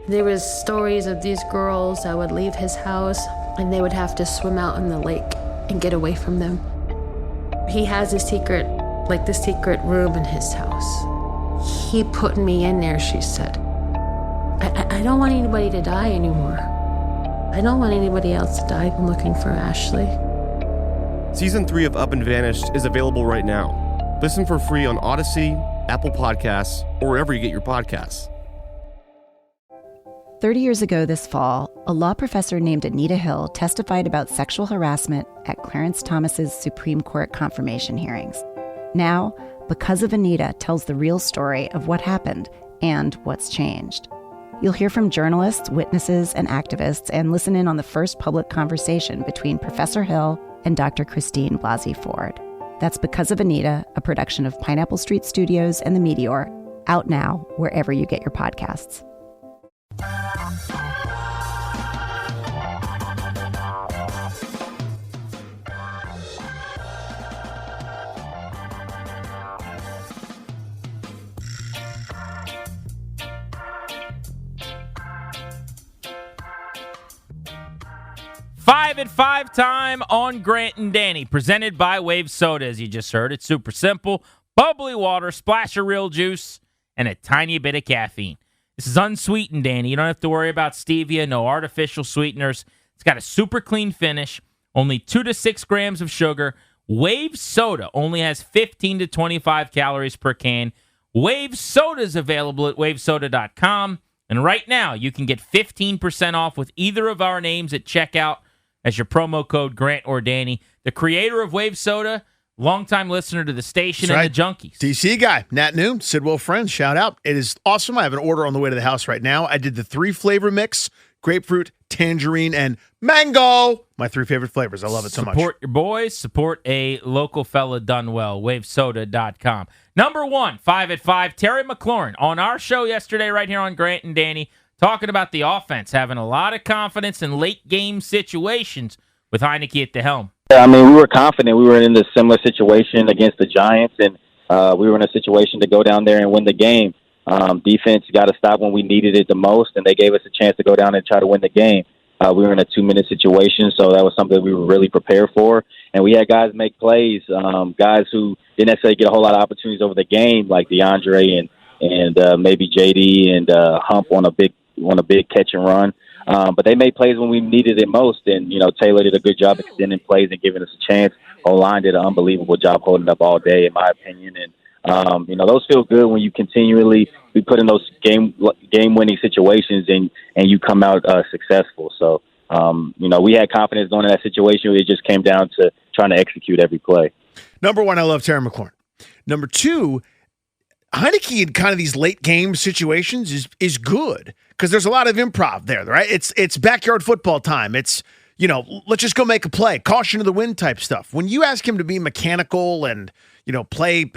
There was stories of these girls that would leave his house and they would have to swim out in the lake and get away from them. He has a secret room in his house. He put me in there, she said. I don't want anybody to die anymore. I don't want anybody else to die. I'm looking for Ashley. Season 3 of Up and Vanished is available right now. Listen for free on Odyssey, Apple Podcasts, or wherever you get your podcasts. 30 years ago this fall, a law professor named Anita Hill testified about sexual harassment at Clarence Thomas's Supreme Court confirmation hearings. Now, Because of Anita tells the real story of what happened and what's changed. You'll hear from journalists, witnesses, and activists, and listen in on the first public conversation between Professor Hill and Dr. Christine Blasey Ford. That's Because of Anita, a production of Pineapple Street Studios and The Meteor, out now wherever you get your podcasts. Five at 5 time on Grant and Danny, presented by Wave Soda, as you just heard. It's super simple. Bubbly water, splash of real juice, and a tiny bit of caffeine. This is unsweetened, Danny. You don't have to worry about stevia, no artificial sweeteners. It's got a super clean finish, only 2 to 6 grams of sugar. Wave Soda only has 15 to 25 calories per can. Wave Soda is available at wavesoda.com. And right now, you can get 15% off with either of our names at checkout as your promo code Grant or Danny. The creator of Wave Soda, longtime listener to the station and the Junkies. DC guy, Nat Noon, Sidwell Friends, shout out. It is awesome. I have an order on the way to the house right now. I did the 3-flavor mix, grapefruit, tangerine, and mango. My 3 favorite flavors. I love it so much. Support your boys. Support a local fella done well. Wavesoda.com. Number 1, 5 at 5, Terry McLaurin on our show yesterday right here on Grant and Danny, talking about the offense, having a lot of confidence in late-game situations with Heineke at the helm. Yeah, I mean, we were confident. We were in a similar situation against the Giants, and we were in a situation to go down there and win the game. Defense got to stop when we needed it the most, and they gave us a chance to go down and try to win the game. We were in a 2-minute situation, so that was something we were really prepared for. And we had guys make plays, guys who didn't necessarily get a whole lot of opportunities over the game, like DeAndre and maybe JD and Hump on a big catch and run. But they made plays when we needed it most. And, Taylor did a good job extending plays and giving us a chance. O-line did an unbelievable job holding up all day, in my opinion. And, those feel good when you continually be put in those game-winning situations and you come out successful. So, we had confidence going in that situation. It just came down to trying to execute every play. Number 1, I love Terry McLaurin. Number 2, Heineke in kind of these late game situations is good because there's a lot of improv there, right? It's backyard football time. It's, let's just go make a play, caution to the wind type stuff. When you ask him to be mechanical and, play,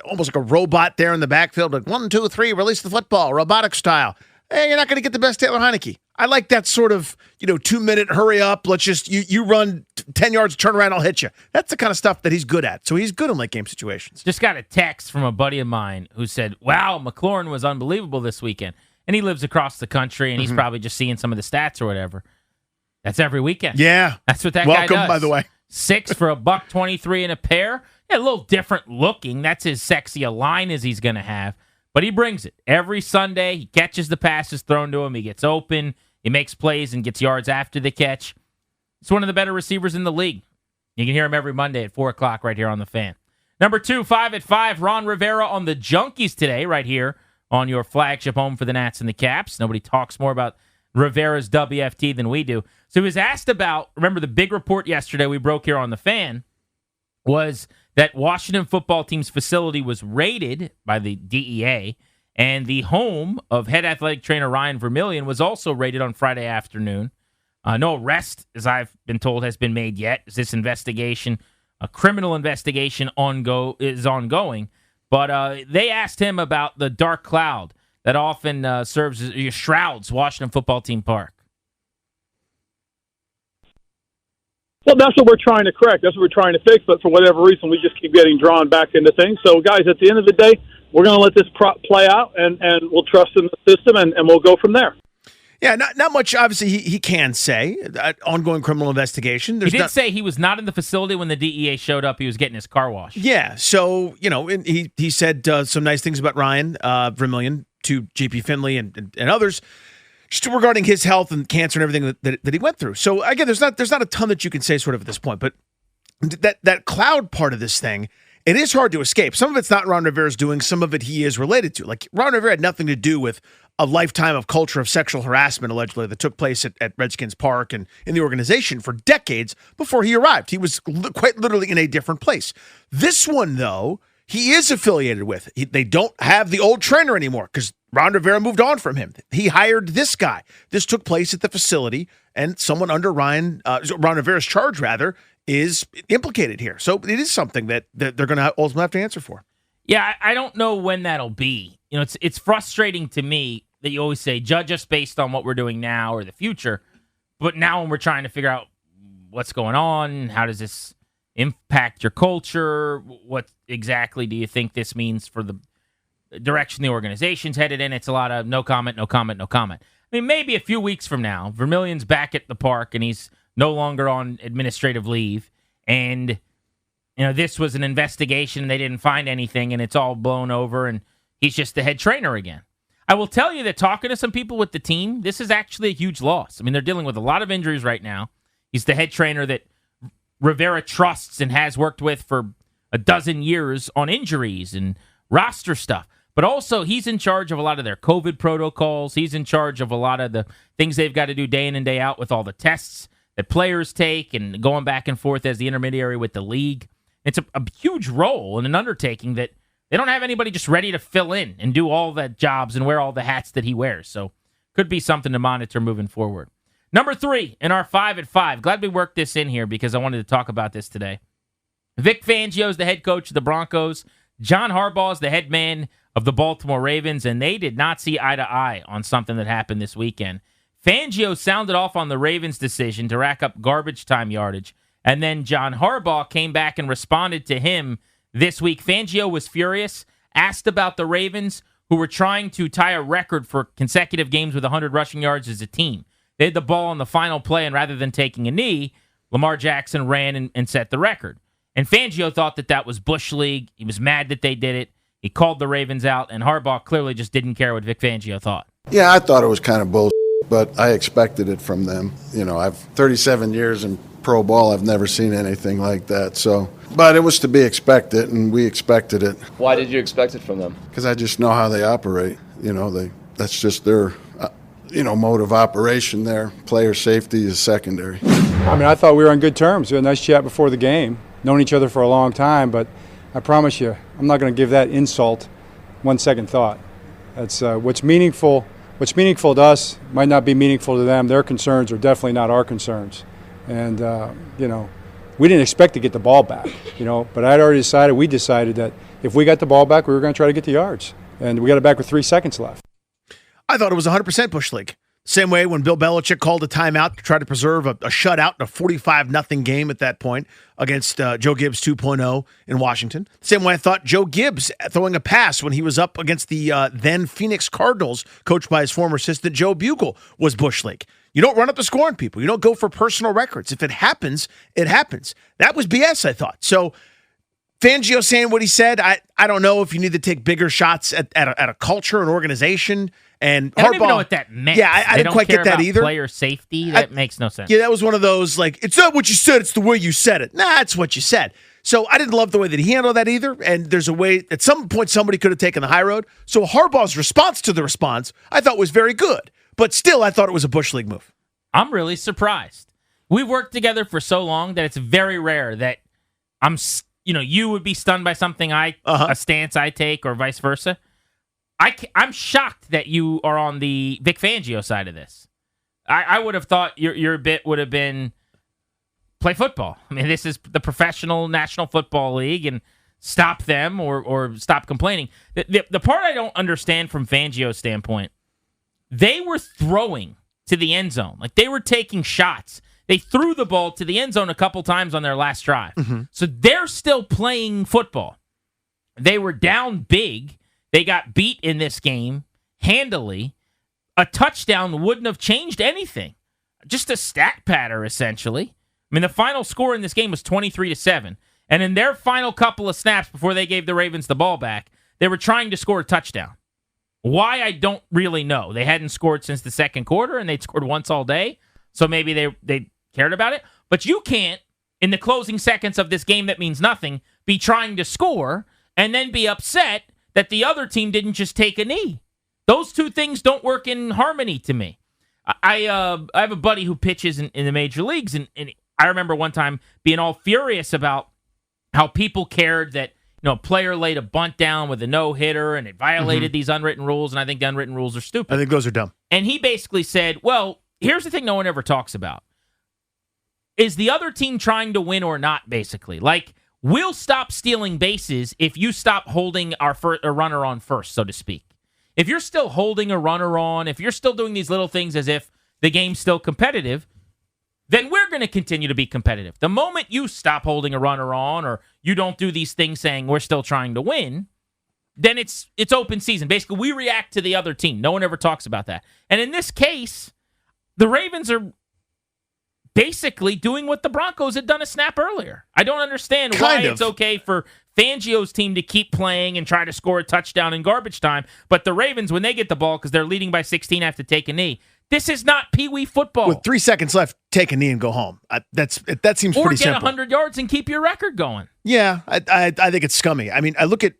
almost like a robot there in the backfield, like 1, 2, 3, release the football, robotic style. Hey, you're not going to get the best Taylor Heineke. I like that sort of, 2-minute hurry up. Let's just, you run 10 yards, turn around, I'll hit you. That's the kind of stuff that he's good at. So he's good in late game situations. Just got a text from a buddy of mine who said, wow, McLaurin was unbelievable this weekend. And he lives across the country, and he's probably just seeing some of the stats or whatever. That's every weekend. Yeah. That's what that guy does. Welcome, by the way. 6 for $123 in a pair. Yeah, a little different looking. That's as sexy a line as he's going to have. But he brings it. Every Sunday, he catches the passes thrown to him. He gets open. He makes plays and gets yards after the catch. He's one of the better receivers in the league. You can hear him every Monday at 4 o'clock right here on The Fan. Number 2, 5 at 5, Ron Rivera on the Junkies today right here on your flagship home for the Nats and the Caps. Nobody talks more about Rivera's WFT than we do. So he was asked about, remember the big report yesterday we broke here on The Fan was that Washington football team's facility was raided by the DEA, and the home of head athletic trainer Ryan Vermillion was also raided on Friday afternoon. No arrest, as I've been told, has been made yet. This investigation, a criminal investigation, is ongoing. But they asked him about the dark cloud that often shrouds Washington football team park. Well, that's what we're trying to correct. That's what we're trying to fix. But for whatever reason, we just keep getting drawn back into things. So, guys, at the end of the day, we're going to let this play out, and we'll trust in the system, and we'll go from there. Yeah, not much. Obviously, he can say ongoing criminal investigation. He did say he was not in the facility when the DEA showed up. He was getting his car washed. Yeah, so and he said some nice things about Ryan Vermillion to JP Finley and others, just regarding his health and cancer and everything that he went through. So again, there's not a ton that you can say sort of at this point, but that cloud part of this thing, it is hard to escape. Some of it's not Ron Rivera's doing. Some of it he is related to. Like, Ron Rivera had nothing to do with a lifetime of culture of sexual harassment, allegedly, that took place at Redskins Park and in the organization for decades before he arrived. He was quite literally in a different place. This one, though, he is affiliated with. They don't have the old trainer anymore because Ron Rivera moved on from him. He hired this guy. This took place at the facility, and someone under Ron Rivera's charge, rather, is implicated here. So it is something that they're going to ultimately have to answer for. Yeah, I don't know when that'll be. It's frustrating to me that you always say, judge us based on what we're doing now or the future. But now when we're trying to figure out what's going on, how does this impact your culture? What exactly do you think this means for the direction the organization's headed in? It's a lot of no comment, no comment, no comment. I mean, maybe a few weeks from now, Vermillion's back at the park and he's no longer on administrative leave. And, this was an investigation. They didn't find anything and it's all blown over and he's just the head trainer again. I will tell you that talking to some people with the team, this is actually a huge loss. I mean, they're dealing with a lot of injuries right now. He's the head trainer that Rivera trusts and has worked with for a dozen years on injuries and roster stuff. But also, he's in charge of a lot of their COVID protocols. He's in charge of a lot of the things they've got to do day in and day out with all the tests that players take and going back and forth as the intermediary with the league. It's a huge role and an undertaking that they don't have anybody just ready to fill in and do all the jobs and wear all the hats that he wears. So could be something to monitor moving forward. Number 3 in our 5 at 5. Glad we worked this in here because I wanted to talk about this today. Vic Fangio is the head coach of the Broncos. John Harbaugh is the head man of the Baltimore Ravens, and they did not see eye to eye on something that happened this weekend. Fangio sounded off on the Ravens' decision to rack up garbage time yardage, and then John Harbaugh came back and responded to him this week. Fangio was furious, asked about the Ravens, who were trying to tie a record for consecutive games with 100 rushing yards as a team. They had the ball on the final play, and rather than taking a knee, Lamar Jackson ran and set the record. And Fangio thought that was Bush League. He was mad that they did it. He called the Ravens out, and Harbaugh clearly just didn't care what Vic Fangio thought. Yeah, I thought it was kind of bullshit, but I expected it from them. I've 37 years in pro ball. I've never seen anything like that. So, but it was to be expected, and we expected it. Why did you expect it from them? Because I just know how they operate. That's just their mode of operation there. Player safety is secondary. I thought we were on good terms. We had a nice chat before the game. Known each other for a long time, but I promise you, I'm not going to give that insult one second thought. That's what's meaningful. What's meaningful to us might not be meaningful to them. Their concerns are definitely not our concerns. And, we didn't expect to get the ball back, but we decided that if we got the ball back, we were going to try to get the yards. And we got it back with 3 seconds left. I thought it was 100% Bush League. Same way when Bill Belichick called a timeout to try to preserve a shutout in a 45-0 game at that point against Joe Gibbs 2.0 in Washington. Same way I thought Joe Gibbs throwing a pass when he was up against the then Phoenix Cardinals, coached by his former assistant Joe Bugle, was Bush League. You don't run up the score on people. You don't go for personal records. If it happens, it happens. That was BS, I thought. So Fangio saying what he said, I don't know if you need to take bigger shots at a culture, an organization. And I don't even know what that meant. Yeah, I didn't quite get that either. Player safety, that makes no sense. Yeah, that was one of those, like, it's not what you said, it's the way you said it. Nah, it's what you said. So I didn't love the way that he handled that either. And there's a way, at some point, somebody could have taken the high road. So Harbaugh's response to the response, I thought was very good. But still, I thought it was a Bush League move. I'm really surprised. We've worked together for so long that it's very rare that you would be stunned by something a stance I take or vice versa. I'm shocked that you are on the Vic Fangio side of this. I would have thought your bit would have been play football. I mean, this is the professional National Football League, and stop them or stop complaining. The part I don't understand from Fangio's standpoint, they were throwing to the end zone. Like, they were taking shots. They threw the ball to the end zone a couple times on their last drive. Mm-hmm. So they're still playing football. They were down big. They got beat in this game handily. a touchdown wouldn't have changed anything. Just a stat patter, essentially. I mean, the final score in this game was 23-7. And in their final couple of snaps before they gave the Ravens the ball back, they were trying to score a touchdown. Why, I don't really know. They hadn't scored since the second quarter, and they'd scored once all day, so maybe they cared about it. But you can't, in the closing seconds of this game that means nothing, be trying to score and then be upset that the other team didn't just take a knee. Those two things don't work in harmony to me. I have a buddy who pitches in the major leagues, and I remember one time being all furious about how people cared that a player laid a bunt down with a no-hitter and it violated these unwritten rules, and I think the unwritten rules are stupid. I think those are dumb. And he basically said, well, here's the thing no one ever talks about. Is the other team trying to win or not, basically? Like, we'll stop stealing bases if you stop holding a runner on first, so to speak. If you're still holding a runner on, if you're still doing these little things as if the game's still competitive, then we're going to continue to be competitive. The moment you stop holding a runner on or you don't do these things saying we're still trying to win, then it's open season. Basically, we react to the other team. No one ever talks about that. And in this case, the Ravens are basically doing what the Broncos had done a snap earlier. I don't understand why it's okay for Fangio's team to keep playing and try to score a touchdown in garbage time, but the Ravens, when they get the ball because they're leading by 16, have to take a knee. This is not Pee-wee football. With 3 seconds left, take a knee and go home. That seems pretty simple. Or get 100 yards and keep your record going. Yeah, I think it's scummy. I mean, I look at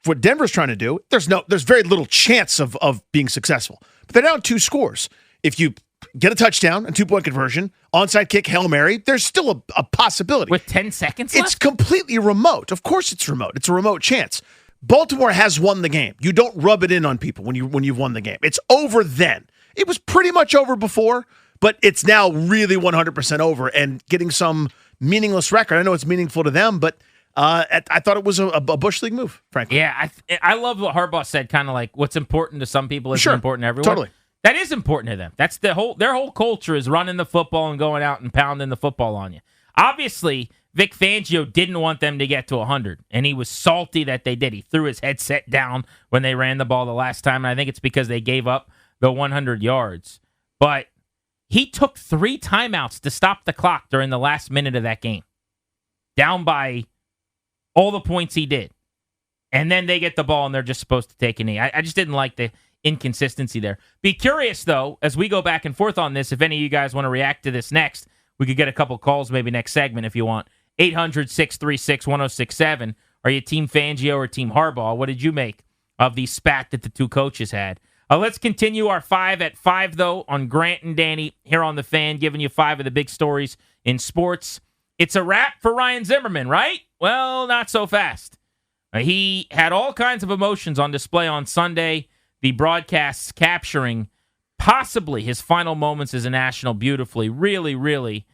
what Denver's trying to do. There's very little chance of being successful. But they're down 2 scores. If you get a touchdown, a 2-point conversion, onside kick, Hail Mary, there's still a possibility. With 10 seconds left? It's completely remote. Of course it's remote. It's a remote chance. Baltimore has won the game. You don't rub it in on people when you've won the game. It's over then. It was pretty much over before, but it's now really 100% over and getting some meaningless record. I know it's meaningful to them, but I thought it was a Bush League move, frankly. Yeah, I love what Harbaugh said, kind of like what's important to some people isn't important to everyone. Totally. That is important to them. That's their whole culture is running the football and going out and pounding the football on you. Obviously, Vic Fangio didn't want them to get to 100, and he was salty that they did. He threw his headset down when they ran the ball the last time, and I think it's because they gave up the 100 yards. But he took 3 timeouts to stop the clock during the last minute of that game, down by all the points he did. And then they get the ball, and they're just supposed to take a knee. I just didn't like the inconsistency there. Be curious, though, as we go back and forth on this, if any of you guys want to react to this next, we could get a couple calls maybe next segment if you want. 800-636-1067. Are you Team Fangio or Team Harbaugh? What did you make of the spat that the two coaches had? Let's continue our 5 at 5, though, on Grant and Danny here on The Fan, giving you 5 of the big stories in sports. It's a wrap for Ryan Zimmerman, right? Well, not so fast. He had all kinds of emotions on display on Sunday. The broadcasts capturing possibly his final moments as a National beautifully. Really, really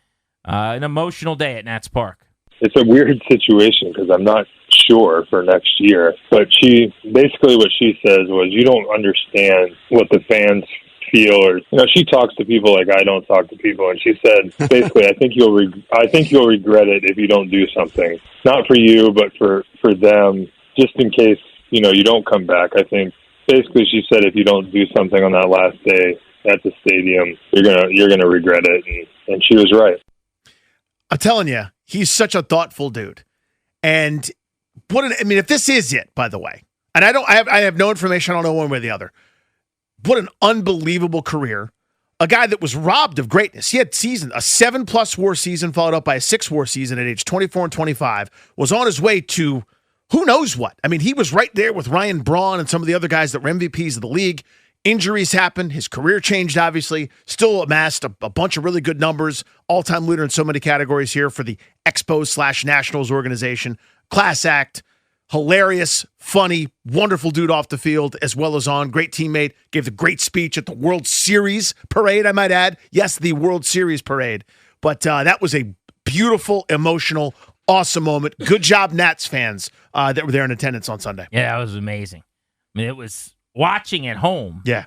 an emotional day at Nats Park. It's a weird situation because I'm not sure for next year. But what she says was, you don't understand what the fans feel, or she talks to people like I don't talk to people, and she said basically, I think you'll regret it if you don't do something, not for you, but for them, just in case you don't come back. I think basically she said if you don't do something on that last day at the stadium, you're gonna regret it, and she was right. I'm telling you, he's such a thoughtful dude. And if this is it, by the way, and I have no information, I don't know one way or the other. What an unbelievable career. A guy that was robbed of greatness. He had a 7+ WAR season followed up by a 6 WAR season at age 24 and 25, was on his way to who knows what. I mean, he was right there with Ryan Braun and some of the other guys that were MVPs of the league. Injuries happened. His career changed, obviously. Still amassed a bunch of really good numbers. All-time leader in so many categories here for the Expos/Nationals organization. Class act. Hilarious, funny, wonderful dude off the field as well as on. Great teammate. Gave a great speech at the World Series parade, I might add. Yes, the World Series parade. But that was a beautiful, emotional, awesome moment. Good job, Nats fans that were there in attendance on Sunday. Yeah, it was amazing. I mean, it was watching at home. Yeah.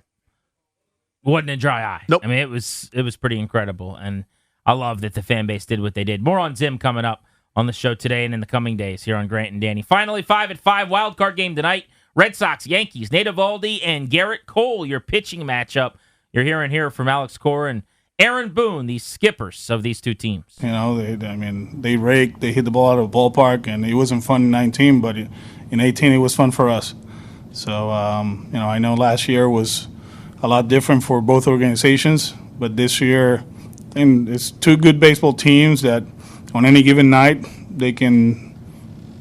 Wasn't a dry eye. Nope. I mean, it was pretty incredible. And I love that the fan base did what they did. More on Zim coming up on the show today and in the coming days here on Grant and Danny. Finally, 5 at 5, wild card game tonight. Red Sox, Yankees, Nate Eovaldi and Garrett Cole, your pitching matchup. You're hearing here from Alex Cora and Aaron Boone, the skippers of these two teams. You know, they raked, they hit the ball out of the ballpark, and it wasn't fun in 19, but in 18 it was fun for us. So, I know last year was a lot different for both organizations, but this year, I think it's two good baseball teams that on any given night, they can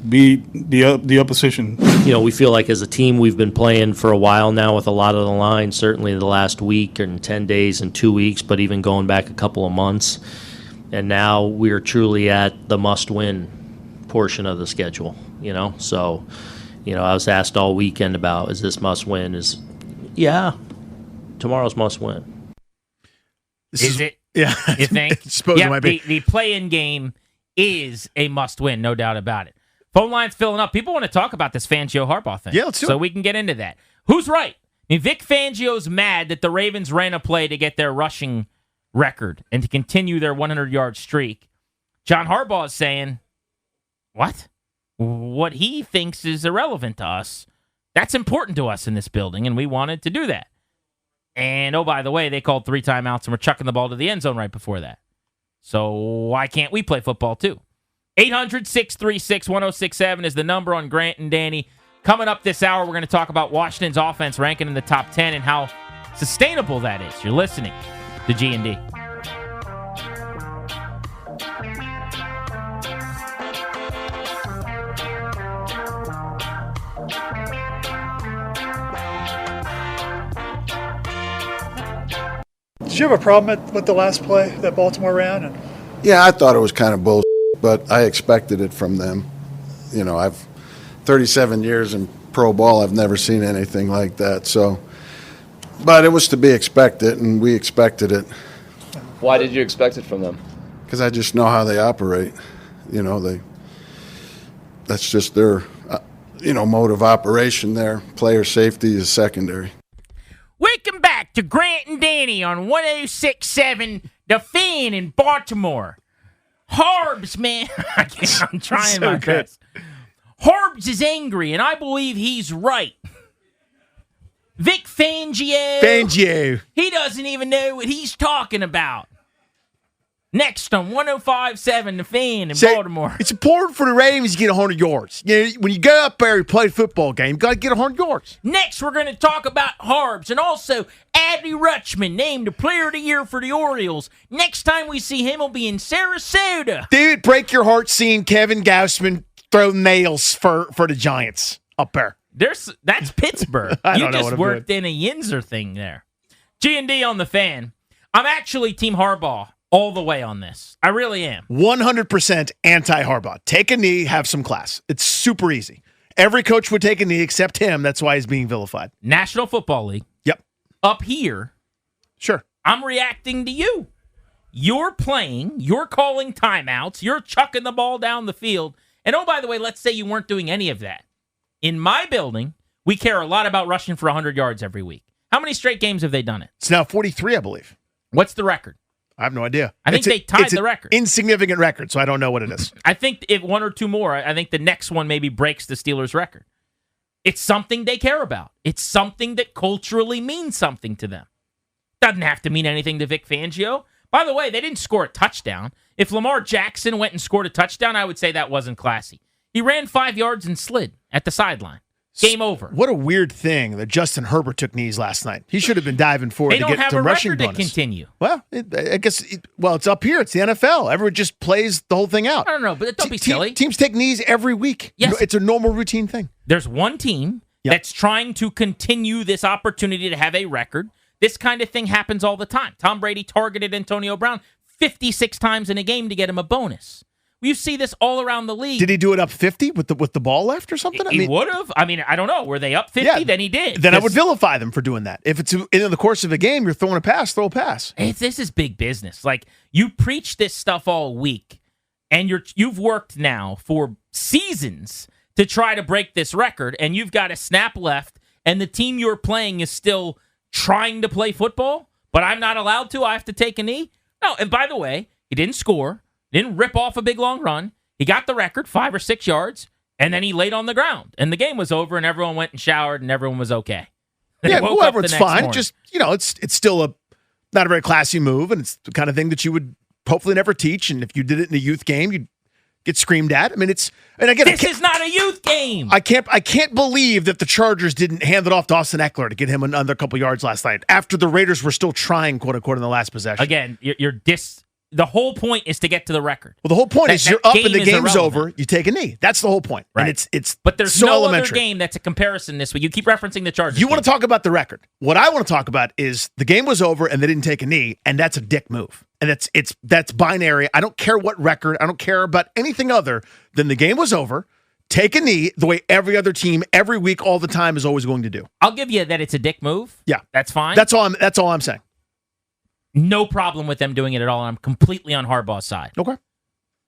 beat the opposition. We feel like as a team we've been playing for a while now with a lot of the lines, certainly the last week and 10 days and 2 weeks, but even going back a couple of months. And now we're truly at the must-win portion of the schedule, So, I was asked all weekend about, is this must-win? Tomorrow's must-win. Is it? Yeah. You think? Suppose it might be. The play-in game is a must-win, no doubt about it. Phone line's filling up. People want to talk about this Fangio-Harbaugh thing. Yeah, let's do it. So we can get into that. Who's right? Vic Fangio's mad that the Ravens ran a play to get their rushing record and to continue their 100-yard streak. John Harbaugh is saying, what? What he thinks is irrelevant to us. That's important to us in this building, and we wanted to do that. And, oh, by the way, they called 3 timeouts and were chucking the ball to the end zone right before that. So why can't we play football too? 800-636-1067 is the number on Grant and Danny. Coming up this hour, we're going to talk about Washington's offense ranking in the top 10 and how sustainable that is. You're listening to G&D. Did you have a problem with the last play that Baltimore ran? Yeah, I thought it was kind of bullshit, but I expected it from them. I've 37 years in pro ball. I've never seen anything like that. So, but it was to be expected, and we expected it. Why did you expect it from them? Because I just know how they operate. That's just their, mode of operation there. Player safety is secondary. Welcome back to Grant and Danny on 106.7 The Fan in Baltimore. Harbs, man. I'm trying my best. Harbs is angry, and I believe he's right. Vic Fangio. He doesn't even know what he's talking about. Next on 105.7 The Fan in Baltimore. It's important for the Ravens to get 100 yards. When you go up there and play a football game, you got to get 100 yards. Next, we're going to talk about Harbs and also Adley Rutschman, named the Player of the Year for the Orioles. Next time we see him, will be in Sarasota. Dude, break your heart seeing Kevin Gausman throw nails for the Giants up there. That's Pittsburgh. I you don't know just what I'm worked in a Yinzer thing there. G&D on The Fan. I'm actually Team Harbaugh all the way on this. I really am. 100% anti-Harbaugh. Take a knee, have some class. It's super easy. Every coach would take a knee except him. That's why he's being vilified. National Football League. Yep. Up here. Sure. I'm reacting to you. You're playing. You're calling timeouts. You're chucking the ball down the field. And oh, by the way, let's say you weren't doing any of that. In my building, we care a lot about rushing for 100 yards every week. How many straight games have they done it? It's now 43, I believe. What's the record? I have no idea. I think they tied the record. Insignificant record, so I don't know what it is. I think if one or two more, I think the next one maybe breaks the Steelers' record. It's something they care about. It's something that culturally means something to them. Doesn't have to mean anything to Vic Fangio. By the way, they didn't score a touchdown. If Lamar Jackson went and scored a touchdown, I would say that wasn't classy. He ran 5 yards and slid at the sideline. Game over. What a weird thing that Justin Herbert took knees last night. He should have been diving forward to get some rushing bonus. They don't have a record to continue. Well, I guess, it's up here. It's the NFL. Everyone just plays the whole thing out. I don't know, but don't be silly. Teams take knees every week. Yes. It's a normal routine thing. There's one team that's trying to continue this opportunity to have a record. This kind of thing happens all the time. Tom Brady targeted Antonio Brown 56 times in a game to get him a bonus. You see this all around the league. Did he do it up 50 with the ball left or something? He would have. I mean, I don't know. Were they up 50? Yeah, then he did. Then I would vilify them for doing that. If it's in the course of a game, you're throwing a pass, throw a pass. This is big business. Like, you preach this stuff all week, and you've worked now for seasons to try to break this record, and you've got a snap left, and the team you're playing is still trying to play football, but I'm not allowed to. I have to take a knee. No, and by the way, he didn't score. Didn't rip off a big long run. He got the record, 5 or 6 yards, and then he laid on the ground. And the game was over, and everyone went and showered, and everyone was okay. Yeah, whoever, it's fine. Morning. Just, it's still not a very classy move, and it's the kind of thing that you would hopefully never teach. And if you did it in a youth game, you'd get screamed at. I mean, this is not a youth game. I can't believe that the Chargers didn't hand it off to Austin Eckler to get him another couple yards last night after the Raiders were still trying, quote unquote, in the last possession. Again, the whole point is to get to the record. Well, the whole point is you're up and the game's irrelevant. over. You take a knee. That's the whole point. Right. And it's but there's so no elementary. other game that's a comparison this week. You keep referencing the Chargers. You want to talk about the record. What I want to talk about is the game was over and they didn't take a knee, and that's a dick move. And that's binary. I don't care what record. I don't care about anything other than the game was over. Take a knee the way every other team every week all the time is always going to do. I'll give you that it's a dick move. Yeah. That's fine. That's all I'm saying. No problem with them doing it at all. And I'm completely on Harbaugh's side. Okay.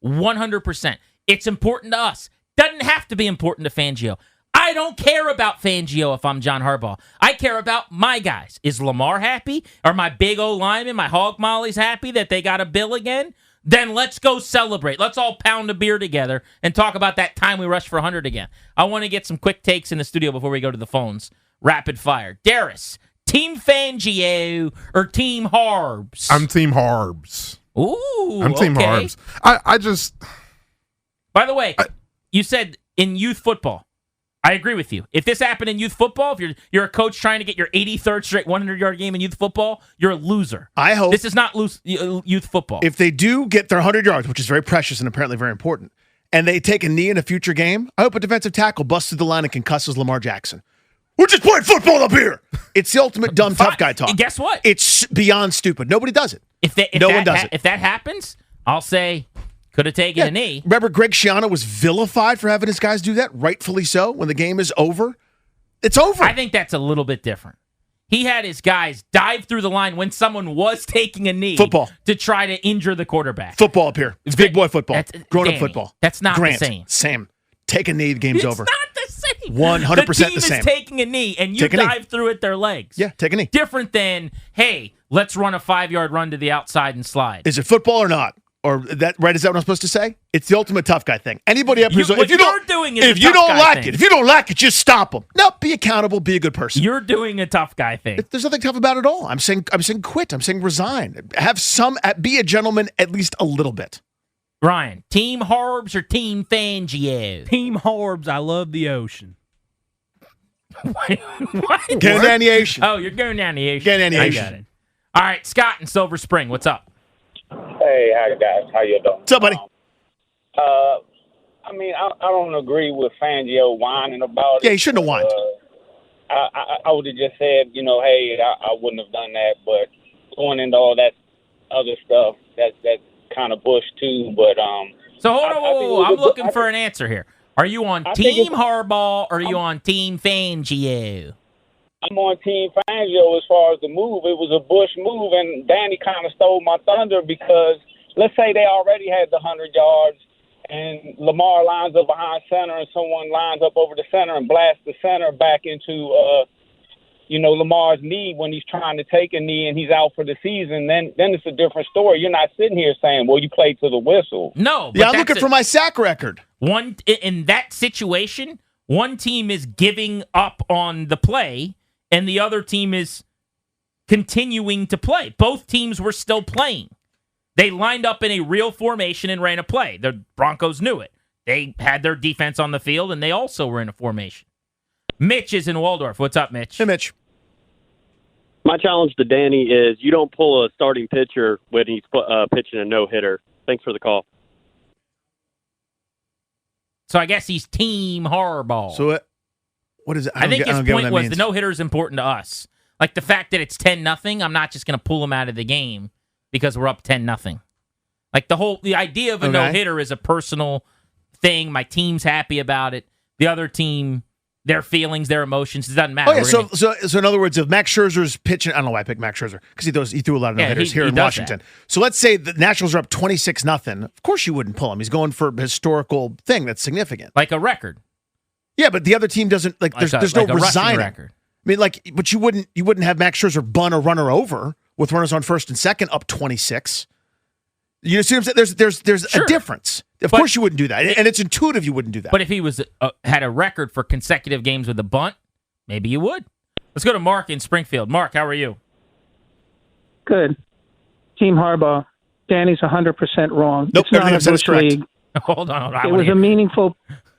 100%. It's important to us. Doesn't have to be important to Fangio. I don't care about Fangio if I'm John Harbaugh. I care about my guys. Is Lamar happy? Are my big O linemen, my hog mollies happy that they got a bill again? Then let's go celebrate. Let's all pound a beer together and talk about that time we rushed for 100 again. I want to get some quick takes in the studio before we go to the phones. Rapid fire. Darius, Team Fangio or Team Harbs? I'm Team Harbs. Ooh, I'm Team okay. Harbs. I just... By the way, you said in youth football. I agree with you. If this happened in youth football, if you're a coach trying to get your 83rd straight 100-yard game in youth football, you're a loser. I hope this is not youth football. If they do get their 100 yards, which is very precious and apparently very important, and they take a knee in a future game, I hope a defensive tackle busts through the line and concusses Lamar Jackson. We're just playing football up here. It's the ultimate dumb tough guy talk. Guess what? It's beyond stupid. Nobody does it. No one does it. If that happens, I'll say could have taken a knee. Remember, Greg Schiano was vilified for having his guys do that, rightfully so, when the game is over. It's over. I think that's a little bit different. He had his guys dive through the line when someone was taking a knee Football. To try to injure the quarterback. Football up here. It's big boy football. Grown-up football. That's not Grant, the same. Same. Take a knee, the game's over. It's not the same. 100% the same. The team is taking a knee, and you dive through at their legs. Yeah, take a knee. Different than, hey, let's run a 5-yard run to the outside and slide. Is it football or not? Or is that what I'm supposed to say? It's the ultimate tough guy thing. Anybody up here, if you don't like it, just stop them. No, be accountable, be a good person. You're doing a tough guy thing. There's nothing tough about it at all. I'm saying quit. I'm saying resign. Be a gentleman at least a little bit. Ryan, Team Harbs or Team Fangio? Team Harbs. I love the ocean. What? Going down the ocean. Oh, you're going down the ocean. Going down the ocean. I got it. All right, Scott in Silver Spring, what's up? Hey, hi guys. How you doing? What's up, buddy? I mean, I don't agree with Fangio whining about it. Yeah, he shouldn't have whined. I would have just said, hey, I wouldn't have done that. But going into all that other stuff, that's kind of bush too. But so hold on, I'm looking for an answer here. Are you on Team Harbaugh or are you on Team Fangio? I'm on Team Fangio as far as the move. It was a Bush move, and Danny kind of stole my thunder because let's say they already had the 100 yards, and Lamar lines up behind center, and someone lines up over the center and blasts the center back into, Lamar's knee when he's trying to take a knee and he's out for the season. Then it's a different story. You're not sitting here saying, well, you played to the whistle. No. Yeah, I'm looking for my sack record. In that situation, one team is giving up on the play, and the other team is continuing to play. Both teams were still playing. They lined up in a real formation and ran a play. The Broncos knew it. They had their defense on the field, and they also were in a formation. Mitch is in Waldorf. What's up, Mitch? Hey, Mitch. My challenge to Danny is you don't pull a starting pitcher when he's pitching a no-hitter. Thanks for the call. So I guess he's Team Harbaugh. So what is it? I think his point was the no-hitter is important to us. Like the fact that it's 10-0, I'm not just going to pull him out of the game because we're up 10-0. Like the idea of a no-hitter is a personal thing. My team's happy about it. The other team, their feelings, their emotions, it doesn't matter. Oh, yeah. So in other words, if Max Scherzer's pitching, I don't know why I picked Max Scherzer because he threw a lot of no-hitters here in Washington. So let's say the Nationals are up 26-0. Of course you wouldn't pull him. He's going for a historical thing that's significant. Like a record. Yeah, but the other team doesn't there's no resigning. Record. I mean, but you wouldn't have Max Scherzer bunt a runner over with runners on first and second up 26. You see what I'm saying? There's a difference. Of course you wouldn't do that, and it's intuitive you wouldn't do that. But if he was had a record for consecutive games with a bunt, maybe you would. Let's go to Mark in Springfield. Mark, how are you? Good. Team Harbaugh. Danny's 100% wrong. Nope, it's not everything a I've said is bush correct. league. Hold on. It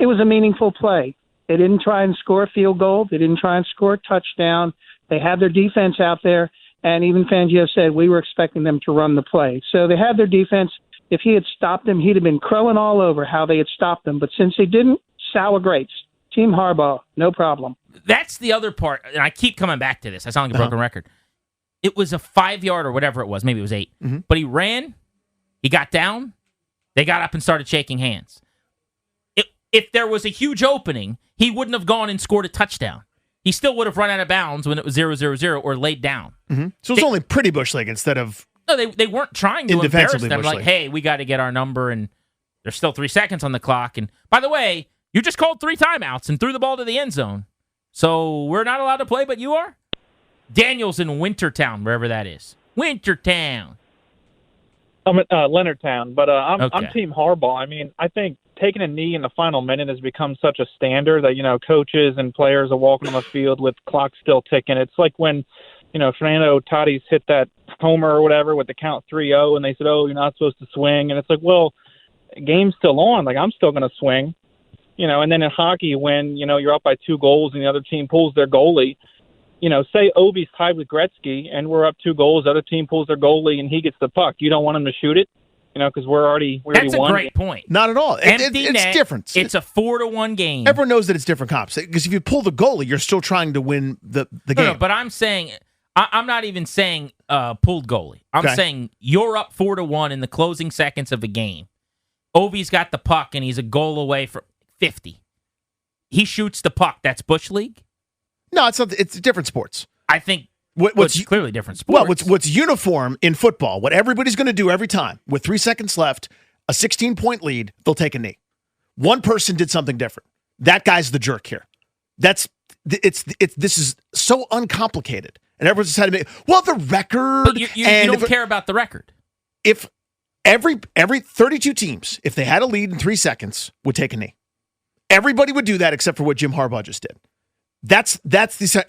was a meaningful play. They didn't try and score a field goal. They didn't try and score a touchdown. They had their defense out there, and even Fangio said we were expecting them to run the play. So they had their defense. If he had stopped them, he'd have been crowing all over how they had stopped them. But since he didn't, sour grapes. Team Harbaugh, no problem. That's the other part, and I keep coming back to this. I sound like a broken record. It was a 5-yard or whatever it was. Maybe it was 8. Mm-hmm. But he ran. He got down. They got up and started shaking hands. If there was a huge opening, he wouldn't have gone and scored a touchdown. He still would have run out of bounds when it was 0-0-0 or laid down. Mm-hmm. So it's only pretty bush league instead of... No, they weren't trying to embarrass them. bush Like, league. hey, we got to get our number, and there's still 3 seconds on the clock. And by the way, you just called 3 timeouts and threw the ball to the end zone. So we're not allowed to play, but you are? Daniel's in Wintertown, wherever that is. Wintertown. I'm at Leonardtown, but I'm Okay. Team Harbaugh. I mean, I think taking a knee in the final minute has become such a standard that, coaches and players are walking on the field with clocks still ticking. It's like when, Fernando Tatis hit that homer or whatever with the count 3-0, and they said, oh, you're not supposed to swing. And it's like, well, game's still on. Like, I'm still going to swing. And then in hockey, when, you're up by 2 goals and the other team pulls their goalie, say Ovi's tied with Gretzky and we're up 2 goals, the other team pulls their goalie and he gets the puck. You don't want him to shoot it, because we already That's a won. great point. Not at all. Empty It's net, different. It's a 4-1 game. Everyone knows that it's different comps. Because if you pull the goalie, you're still trying to win the game. No, but I'm saying, I'm not even saying pulled goalie. I'm saying you're up 4-1 in the closing seconds of a game. Ovi's got the puck and he's a goal away from 50. He shoots the puck. That's Bush League? No, it's not. It's different sports. I think what's clearly different sports. Well, what's uniform in football, what everybody's going to do every time, with 3 seconds left, a 16-point lead, they'll take a knee. One person did something different. That guy's the jerk here. This is so uncomplicated. And everyone's just had to make, the record. But you don't care about the record. If every 32 teams, if they had a lead in 3 seconds, would take a knee. Everybody would do that except for what Jim Harbaugh just did.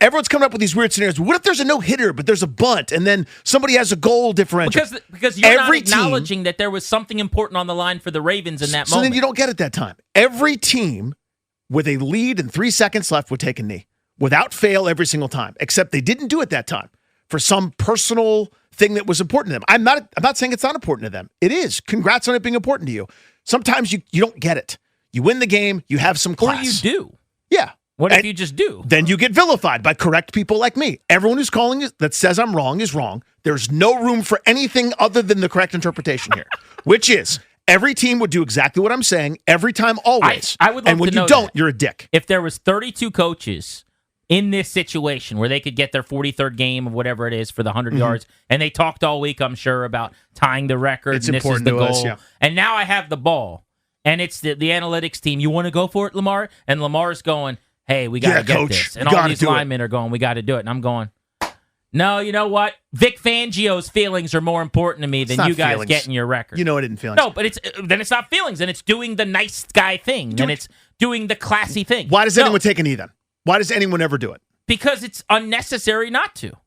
Everyone's coming up with these weird scenarios. What if there's a no-hitter, but there's a bunt, and then somebody has a goal differential? Because you're not acknowledging that there was something important on the line for the Ravens in that moment. So then you don't get it that time. Every team with a lead and 3 seconds left would take a knee without fail every single time, except they didn't do it that time for some personal thing that was important to them. I'm not saying it's not important to them. It is. Congrats on it being important to you. Sometimes you don't get it. You win the game, you have some class. Or you do. Yeah. What if you just do? Then you get vilified by correct people like me. Everyone who's calling it that says I'm wrong is wrong. There's no room for anything other than the correct interpretation here, which is every team would do exactly what I'm saying every time, always. I would love and when to know you don't, that. you're a dick. If there was 32 coaches in this situation where they could get their 43rd game of whatever it is for the 100 yards, and they talked all week, I'm sure, about tying the record, It's and this is important the to goal. us, yeah. And now I have the ball, and it's the analytics team. You want to go for it, Lamar? And Lamar's going, hey, we got to get coach, this. And we all gotta these do it. linemen are going, we got to do it. And I'm going, no, you know what? Vic Fangio's feelings are more important to me than not you guys feelings. getting your record. You know I didn't feel No, but then it's not feelings, and it's doing the nice guy thing, and it's doing the classy thing. Why does anyone take a knee then? Why does anyone ever do it? Because it's unnecessary not to.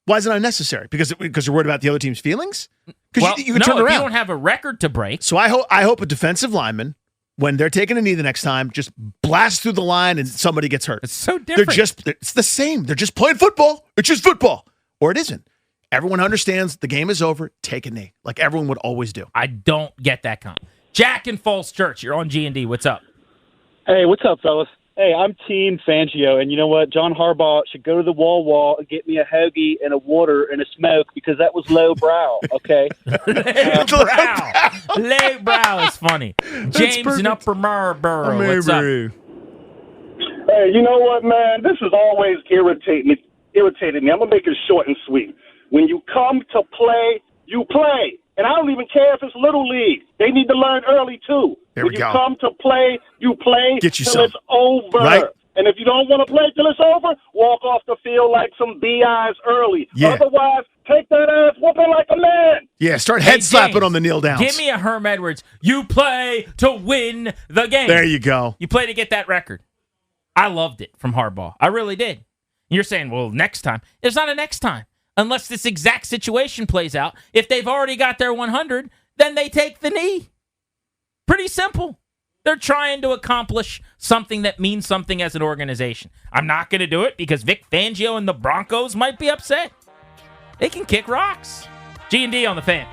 Why is it unnecessary? Because you're worried about the other team's feelings? Because Well, you can turn no, around. if you don't have a record to break. So I hope a defensive lineman, when they're taking a knee the next time, just blasts through the line and somebody gets hurt. It's so different. It's the same. They're just playing football. It's just football. Or it isn't. Everyone understands the game is over. Take a knee, like everyone would always do. I don't get that comment. Jack in Falls Church, you're on G&D. What's up? Hey, what's up, fellas? Hey, I'm Team Fangio, and you know what? John Harbaugh should go to the Wall and get me a hoagie and a water and a smoke because that was low brow, okay? Lay brow is funny. James in Upper Marlboro, what's up? Hey, you know what, man? This has always irritated me. I'm going to make it short and sweet. When you come to play, you play. And I don't even care if it's Little League. They need to learn early, too. There when we you go. come to play, you play Get you till some. it's over. Right? And if you don't want to play till it's over, walk off the field like some BIs early. Yeah. Otherwise, take that ass whooping like a man. Yeah, start head slapping James, on the kneel downs. Give me a Herm Edwards. You play to win the game. There you go. You play to get that record. I loved it from Harbaugh. I really did. You're saying, well, next time. There's not a next time. unless this exact situation plays out. If they've already got their 100, then they take the knee. Pretty simple. They're trying to accomplish something that means something as an organization. I'm not going to do it because Vic Fangio and the Broncos might be upset. They can kick rocks. G&D on the Fan.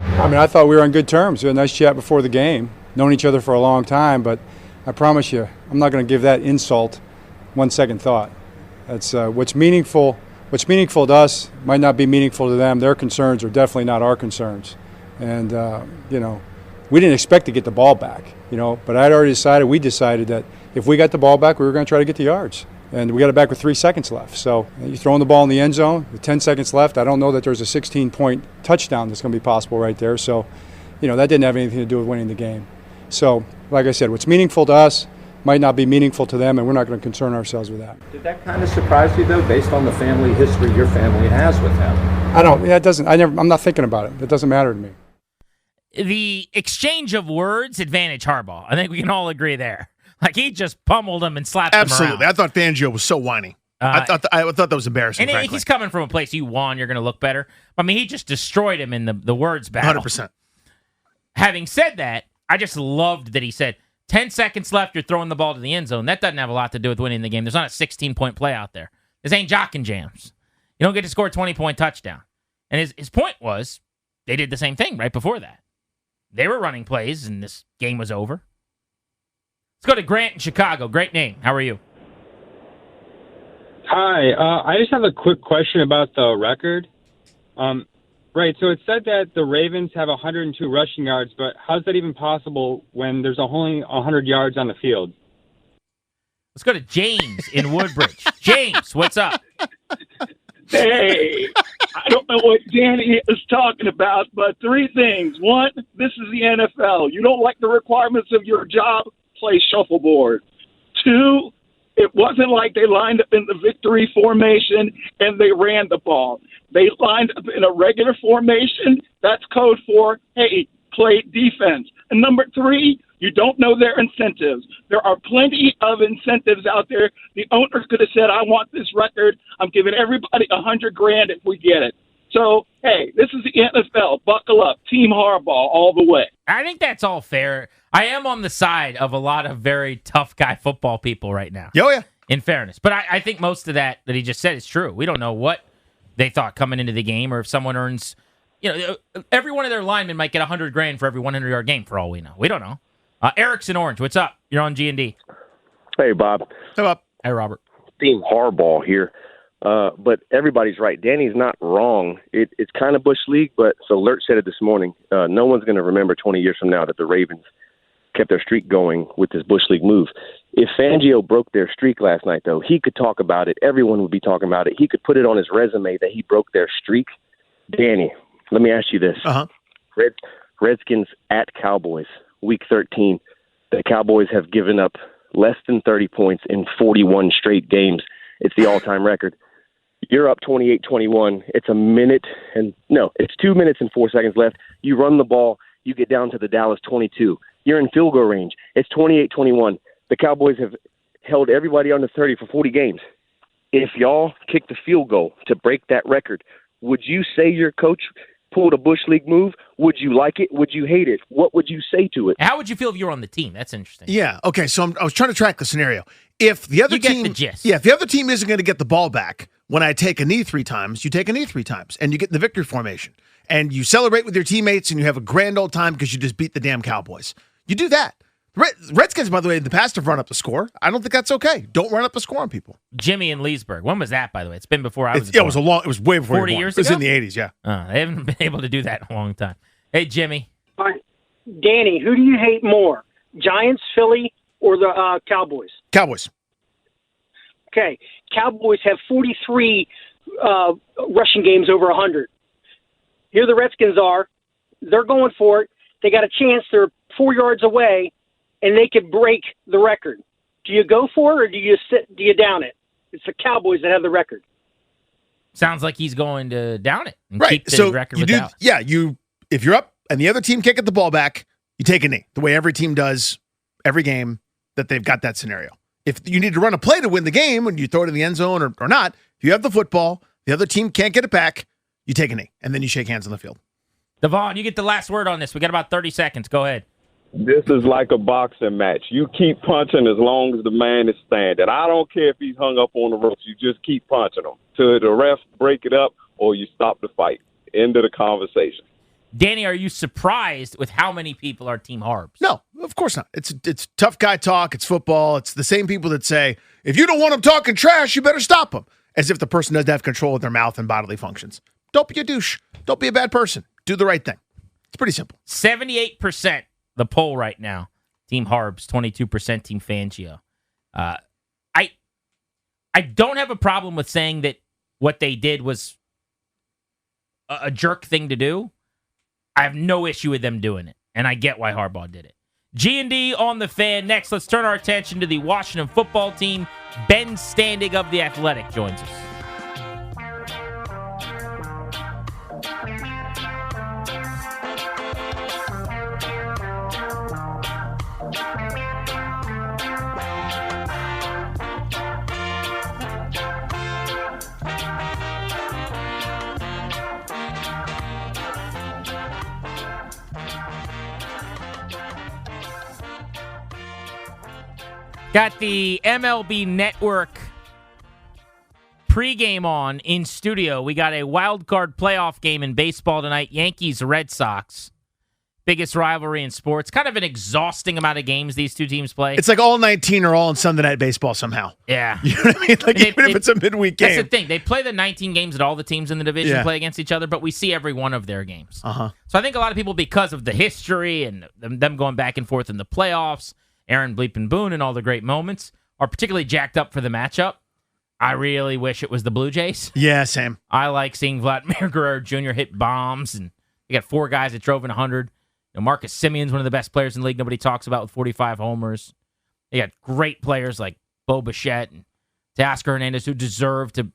I mean, I thought we were on good terms. We had a nice chat before the game, known each other for a long time, but I promise you, I'm not going to give that insult one second thought. That's what's meaningful to us might not be meaningful to them. Their concerns are definitely not our concerns. And, we didn't expect to get the ball back, but we decided that if we got the ball back, we were going to try to get the yards. And we got it back with 3 seconds left. So you're throwing the ball in the end zone with 10 seconds left. I don't know that there's a 16-point touchdown that's going to be possible right there. So, that didn't have anything to do with winning the game. So, like I said, what's meaningful to us might not be meaningful to them, and we're not going to concern ourselves with that. Did that kind of surprise you, though, based on the family history your family has with him? I'm not thinking about it. It doesn't matter to me. The exchange of words advantage Harbaugh. I think we can all agree there. Like, he just pummeled him and slapped him around. Absolutely. I thought Fangio was so whiny. I thought that was embarrassing, and frankly. He's coming from a place, you won, you're going to look better. I mean, he just destroyed him in the words battle. 100%. Having said that, I just loved that he said, 10 seconds left, you're throwing the ball to the end zone. That doesn't have a lot to do with winning the game. There's not a 16-point play out there. This ain't jock and jams. You don't get to score a 20-point touchdown. And his point was, they did the same thing right before that. They were running plays, and this game was over. Let's go to Grant in Chicago. Great name. How are you? Hi. I just have a quick question about the record. Right, so it said that the Ravens have 102 rushing yards, but how's that even possible when there's only 100 yards on the field? Let's go to James in Woodbridge. James, what's up? Hey, I don't know what Danny is talking about, but 3 things. 1, this is the NFL. You don't like the requirements of your job, play shuffleboard. 2, it wasn't like they lined up in the victory formation and they ran the ball. They lined up in a regular formation. That's code for, hey, play defense. And number 3, you don't know their incentives. There are plenty of incentives out there. The owners could have said, I want this record. I'm giving everybody $100,000 if we get it. So, hey, this is the NFL. Buckle up. Team Harbaugh all the way. I think that's all fair. I am on the side of a lot of very tough guy football people right now. Oh, yeah. In fairness. But I think most of that he just said is true. We don't know what they thought coming into the game, or if someone earns, every one of their linemen might get $100,000 for every 100-yard game for all we know. We don't know. Eric's in Orange. What's up? You're on G&D. Hey, Bob. Hey, Bob. Hey, Robert. Team Harbaugh here. But everybody's right. Danny's not wrong. It's kind of Bush League, but so Lurt said it this morning. No one's going to remember 20 years from now that the Ravens kept their streak going with this Bush League move. If Fangio broke their streak last night, though, he could talk about it. Everyone would be talking about it. He could put it on his resume that he broke their streak. Danny, let me ask you this. Uh-huh. Redskins at Cowboys, Week 13. The Cowboys have given up less than 30 points in 41 straight games. It's the all-time record. You're up 28-21. It's 2 minutes and 4 seconds left. You run the ball. You get down to the Dallas 22. You're in field goal range. It's 28-21. The Cowboys have held everybody under 30 for 40 games. If y'all kicked the field goal to break that record, would you say your coach pulled a Bush League move? Would you like it? Would you hate it? What would you say to it? How would you feel if you were on the team? That's interesting. Yeah. Okay. So I was trying to track the scenario. If the other team, get the gist. Yeah. If the other team isn't going to get the ball back when I take a knee 3 times, you take a knee 3 times, and you get in the victory formation, and you celebrate with your teammates, and you have a grand old time because you just beat the damn Cowboys. You do that. Redskins, by the way, in the past have run up the score. I don't think that's okay. Don't run up the score on people. Jimmy in Leesburg. When was that, by the way? It's been before I was born. It was way before 40 you were born. years It was ago? in the 80s, yeah. They haven't been able to do that in a long time. Hey, Jimmy. All right. Danny, who do you hate more, Giants, Philly, or the Cowboys? Cowboys. Okay. Cowboys have 43 rushing games over 100. Here the Redskins are. They're going for it. They got a chance. They're 4 yards away, and they could break the record. Do you go for it, or do you down it? It's the Cowboys that have the record. Sounds like he's going to down it and Right. keep the So record you with do, Dallas. yeah. If you're up and the other team can't get the ball back, you take a knee. The way every team does every game that they've got that scenario. If you need to run a play to win the game and you throw it in the end zone or not, if you have the football, the other team can't get it back, you take a knee and then you shake hands on the field. Devon, you get the last word on this. We got about 30 seconds. Go ahead. This is like a boxing match. You keep punching as long as the man is standing. I don't care if he's hung up on the ropes. You just keep punching him till the refs break it up or you stop the fight. End of the conversation. Danny, are you surprised with how many people are Team Harbs? No, of course not. It's tough guy talk. It's football. It's the same people that say, if you don't want them talking trash, you better stop them. As if the person doesn't have control of their mouth and bodily functions. Don't be a douche. Don't be a bad person. Do the right thing. It's pretty simple. 78%. The poll right now, Team Harbs, 22% Team Fangio. I don't have a problem with saying that what they did was a jerk thing to do. I have no issue with them doing it, and I get why Harbaugh did it. G&D on the Fan. Next, let's turn our attention to the Washington football team. Ben Standig of The Athletic joins us. Got the MLB Network pregame on in studio. We got a wild card playoff game in baseball tonight. Yankees-Red Sox. Biggest rivalry in sports. Kind of an exhausting amount of games these two teams play. It's like all 19 are all in Sunday Night Baseball somehow. Yeah. You know what I mean? Like even if it's a midweek game. That's the thing. They play the 19 games that all the teams in the division play against each other, but we see every one of their games. Uh-huh. So I think a lot of people, because of the history and them going back and forth in the playoffs, Aaron Bleepin Boone and all the great moments, are particularly jacked up for the matchup. I really wish it was the Blue Jays. Yeah, same. I like seeing Vladimir Guerrero Jr. hit bombs, and you got 4 guys that drove in 100. You know, Marcus Simeon's one of the best players in the league nobody talks about with 45 homers. They got great players like Bo Bichette and Teoscar Hernandez who deserve to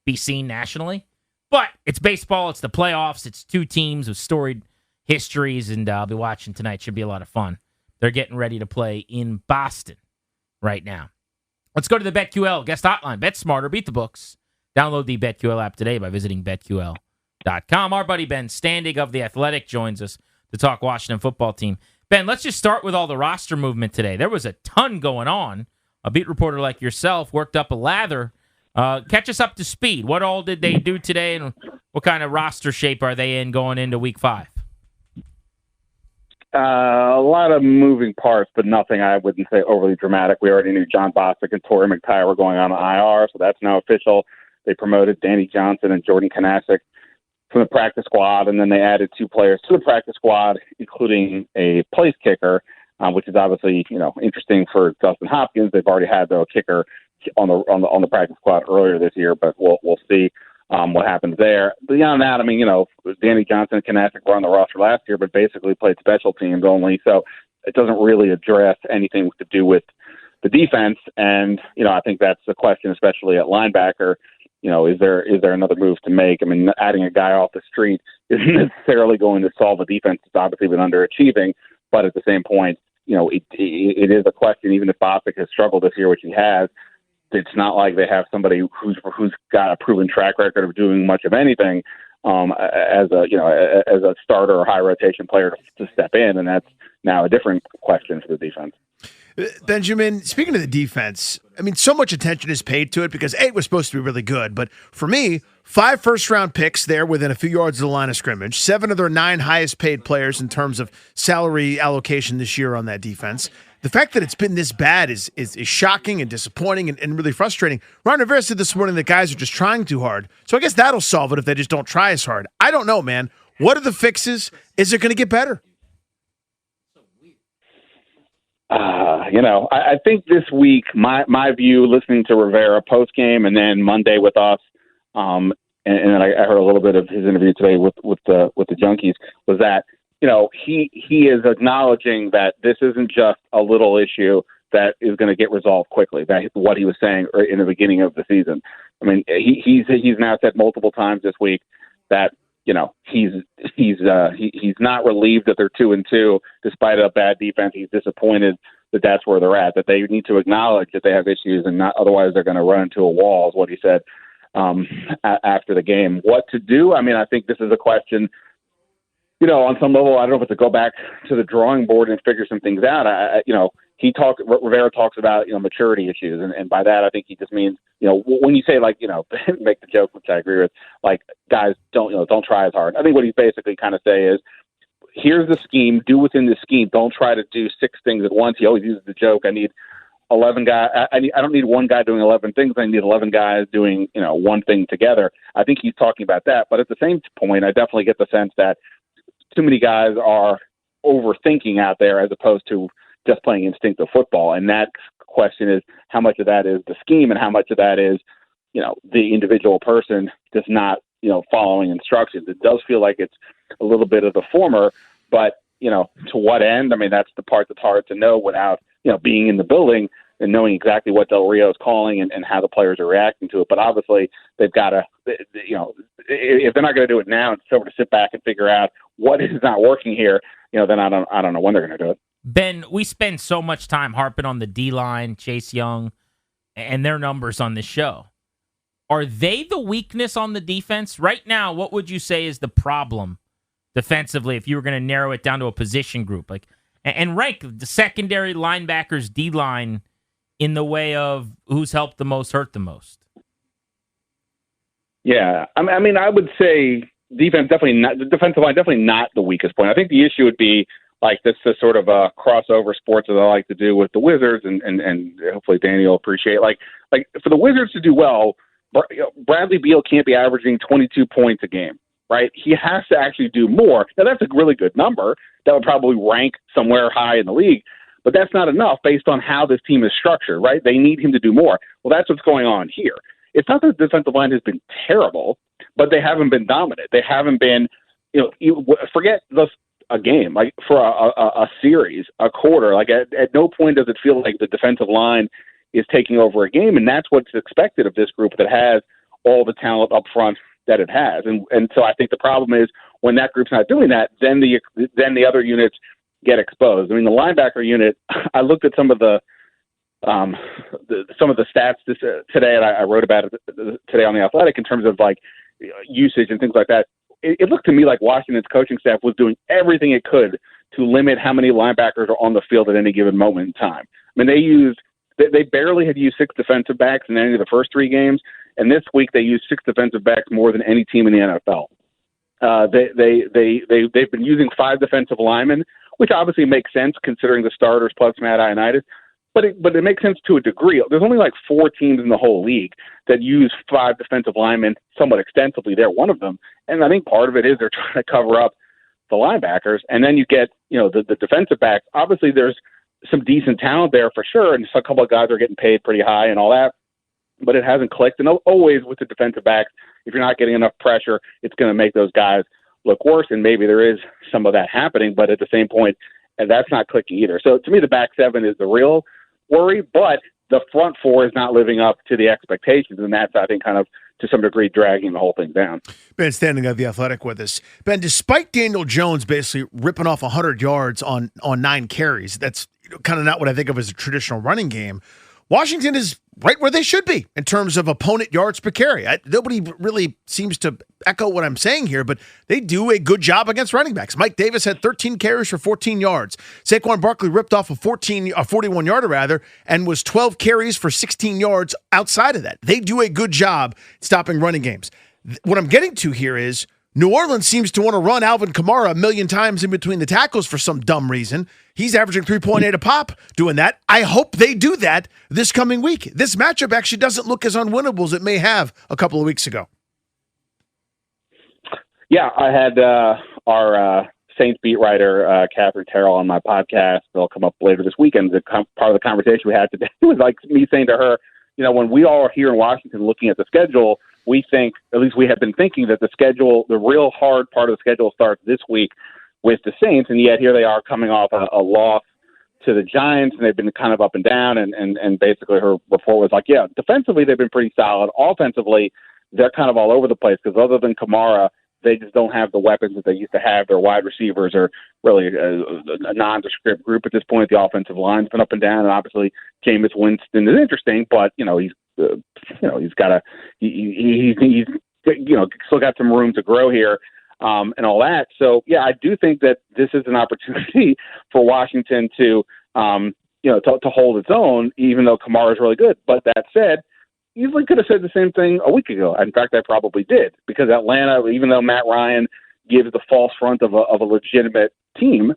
be seen nationally. But it's baseball. It's the playoffs. It's 2 teams with storied histories, and I'll be watching tonight. Should be a lot of fun. They're getting ready to play in Boston right now. Let's go to the BetQL guest hotline. Bet smarter, beat the books. Download the BetQL app today by visiting BetQL.com. Our buddy Ben Standig of The Athletic joins us to talk Washington football team. Ben, let's just start with all the roster movement today. There was a ton going on. A beat reporter like yourself worked up a lather. Catch us up to speed. What all did they do today, and what kind of roster shape are they in going into Week 5? A lot of moving parts, but nothing I wouldn't say overly dramatic. We already knew John Bostic and Torrey McTyer were going on IR, so that's now official. They promoted Danny Johnson and Jordan Kanasic from the practice squad, and then they added 2 players to the practice squad, including a place kicker, which is obviously interesting for Dustin Hopkins. They've already had the kicker on the practice squad earlier this year, but we'll see what happens there. But beyond that, I mean, Danny Johnson and Kanasic were on the roster last year, but basically played special teams only, so it doesn't really address anything to do with the defense. And I think that's the question, especially at linebacker. Is there another move to make? I mean, adding a guy off the street isn't necessarily going to solve a defense that's obviously been underachieving, but at the same point, it is a question. Even if Bostic has struggled this year, which he has, it's not like they have somebody who's got a proven track record of doing much of anything as a starter or high rotation player to step in, and that's now a different question for the defense. Benjamin, speaking of the defense, I mean, so much attention is paid to it because it was supposed to be really good. But for me, 5 first-round picks there within a few yards of the line of scrimmage, 7 of their 9 highest-paid players in terms of salary allocation this year on that defense. The fact that it's been this bad is shocking and disappointing and really frustrating. Ron Rivera said this morning that guys are just trying too hard. So I guess that'll solve it if they just don't try as hard. I don't know, man. What are the fixes? Is it going to get better? I think this week, my view, listening to Rivera post game and then Monday with us, and then I heard a little bit of his interview today with the Junkies, was that he is acknowledging that this isn't just a little issue that is going to get resolved quickly. That what he was saying in the beginning of the season. I mean, he's now said multiple times this week that he's not relieved that they're 2-2 despite a bad defense. He's disappointed that that's where they're at. That they need to acknowledge that they have issues, and not otherwise they're going to run into a wall. Is what he said after the game. What to do? I mean, I think this is a question. On some level, I don't know if it's to go back to the drawing board and figure some things out. Rivera talks about, maturity issues. And by that, I think he just means, when you say make the joke, which I agree with, like guys don't try as hard. I think what he's basically kind of say is, here's the scheme, do within the scheme. Don't try to do 6 things at once. He always uses the joke. I need 11 guys. I don't need one guy doing 11 things. I need 11 guys doing, one thing together. I think he's talking about that. But at the same point, I definitely get the sense that too many guys are overthinking out there as opposed to just playing instinctive football. And that question is, how much of that is the scheme and how much of that is, the individual person just not, following instructions. It does feel like it's a little bit of the former, but, to what end? I mean, that's the part that's hard to know without, being in the building and knowing exactly what Del Rio is calling and how the players are reacting to it. But obviously they've got to, if they're not going to do it now, it's over to sit back and figure out what is not working here, then I don't know when they're going to do it. Ben, we spend so much time harping on the D-line, Chase Young, and their numbers on this show. Are they the weakness on the defense? Right now, what would you say is the problem defensively if you were going to narrow it down to a position group? And rank the secondary linebackers, D-line, in the way of who's helped the most, hurt the most? Yeah, I mean, I would say defense definitely not. The defensive line definitely not the weakest point. I think the issue would be like this sort of a crossover sports that I like to do with the Wizards, and hopefully Danny will appreciate. Like for the Wizards to do well, Bradley Beal can't be averaging 22 points a game, right? He has to actually do more. Now that's a really good number. That would probably rank somewhere high in the league. But that's not enough based on how this team is structured, right? They need him to do more. Well, that's what's going on here. It's not that the defensive line has been terrible, but they haven't been dominant. They haven't been, forget a game, like for a series, a quarter. Like at no point does it feel like the defensive line is taking over a game, and that's what's expected of this group that has all the talent up front that it has. And so I think the problem is when that group's not doing that, then the other units get exposed. I mean, the linebacker unit, I looked at some of the stats today, and I wrote about it today on The Athletic in terms of like usage and things like that. It looked to me like Washington's coaching staff was doing everything it could to limit how many linebackers are on the field at any given moment in time. I mean, they barely had used 6 defensive backs in any of the first 3 games, and this week they used 6 defensive backs more than any team in the NFL. They've been using 5 defensive linemen, which obviously makes sense considering the starters plus Matt Ioannidis. But it makes sense to a degree. There's only like 4 teams in the whole league that use 5 defensive linemen somewhat extensively. They're one of them. And I think part of it is they're trying to cover up the linebackers. And then you get, the defensive backs. Obviously, there's some decent talent there for sure. And a couple of guys are getting paid pretty high and all that. But it hasn't clicked. And always with the defensive backs, if you're not getting enough pressure, it's going to make those guys look worse. And maybe there is some of that happening. But at the same point, and that's not clicking either. So to me, the back 7 is the real worry, but the front 4 is not living up to the expectations, and that's, I think, kind of to some degree dragging the whole thing down. Ben Standing of The Athletic with us. Ben, despite Daniel Jones basically ripping off 100 yards on 9 carries, that's kind of not what I think of as a traditional running game. Washington is right where they should be in terms of opponent yards per carry. Nobody really seems to echo what I'm saying here, but they do a good job against running backs. Mike Davis had 13 carries for 14 yards. Saquon Barkley ripped off a 41-yarder rather, and was 12 carries for 16 yards outside of that. They do a good job stopping running games. What I'm getting to here is New Orleans seems to want to run Alvin Kamara a million times in between the tackles for some dumb reason. He's averaging 3.8 a pop doing that. I hope they do that this coming week. This matchup actually doesn't look as unwinnable as it may have a couple of weeks ago. Yeah, I had our Saints beat writer, Catherine Terrell, on my podcast. They'll come up later this weekend. Part of the conversation we had today was like me saying to her, when we all are here in Washington looking at the schedule, we think, at least we have been thinking, that the schedule, the real hard part of the schedule starts this week with the Saints, and yet here they are coming off a loss to the Giants, and they've been kind of up and down. And basically her report was like, yeah, defensively they've been pretty solid. Offensively, they're kind of all over the place because other than Kamara, they just don't have the weapons that they used to have. Their wide receivers are really a nondescript group at this point. The offensive line's been up and down, and obviously Jameis Winston is interesting, but he's still got some room to grow here, and all that. So yeah, I do think that this is an opportunity for Washington to hold its own, even though Kamara is really good. But that said, easily could have said the same thing a week ago. In fact, I probably did, because Atlanta, even though Matt Ryan gives the false front of a legitimate team,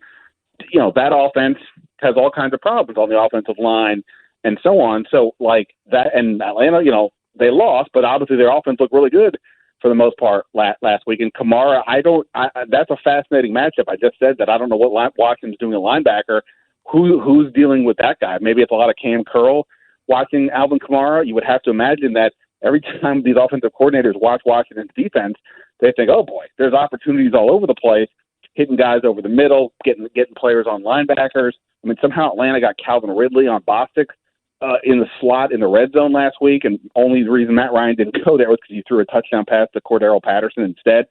that offense has all kinds of problems on the offensive line and so on. So like that, and Atlanta, they lost, but obviously their offense looked really good for the most part last week. And Kamara, that's a fascinating matchup. I just said that I don't know what Watson's doing at linebacker. Who's dealing with that guy? Maybe it's a lot of Cam Curl watching Alvin Kamara. You would have to imagine that every time these offensive coordinators watch Washington's defense, they think, oh boy, there's opportunities all over the place, hitting guys over the middle, getting players on linebackers. I mean, somehow Atlanta got Calvin Ridley on Bostic in the slot in the red zone last week, and only the reason Matt Ryan didn't go there was because he threw a touchdown pass to Cordero Patterson instead.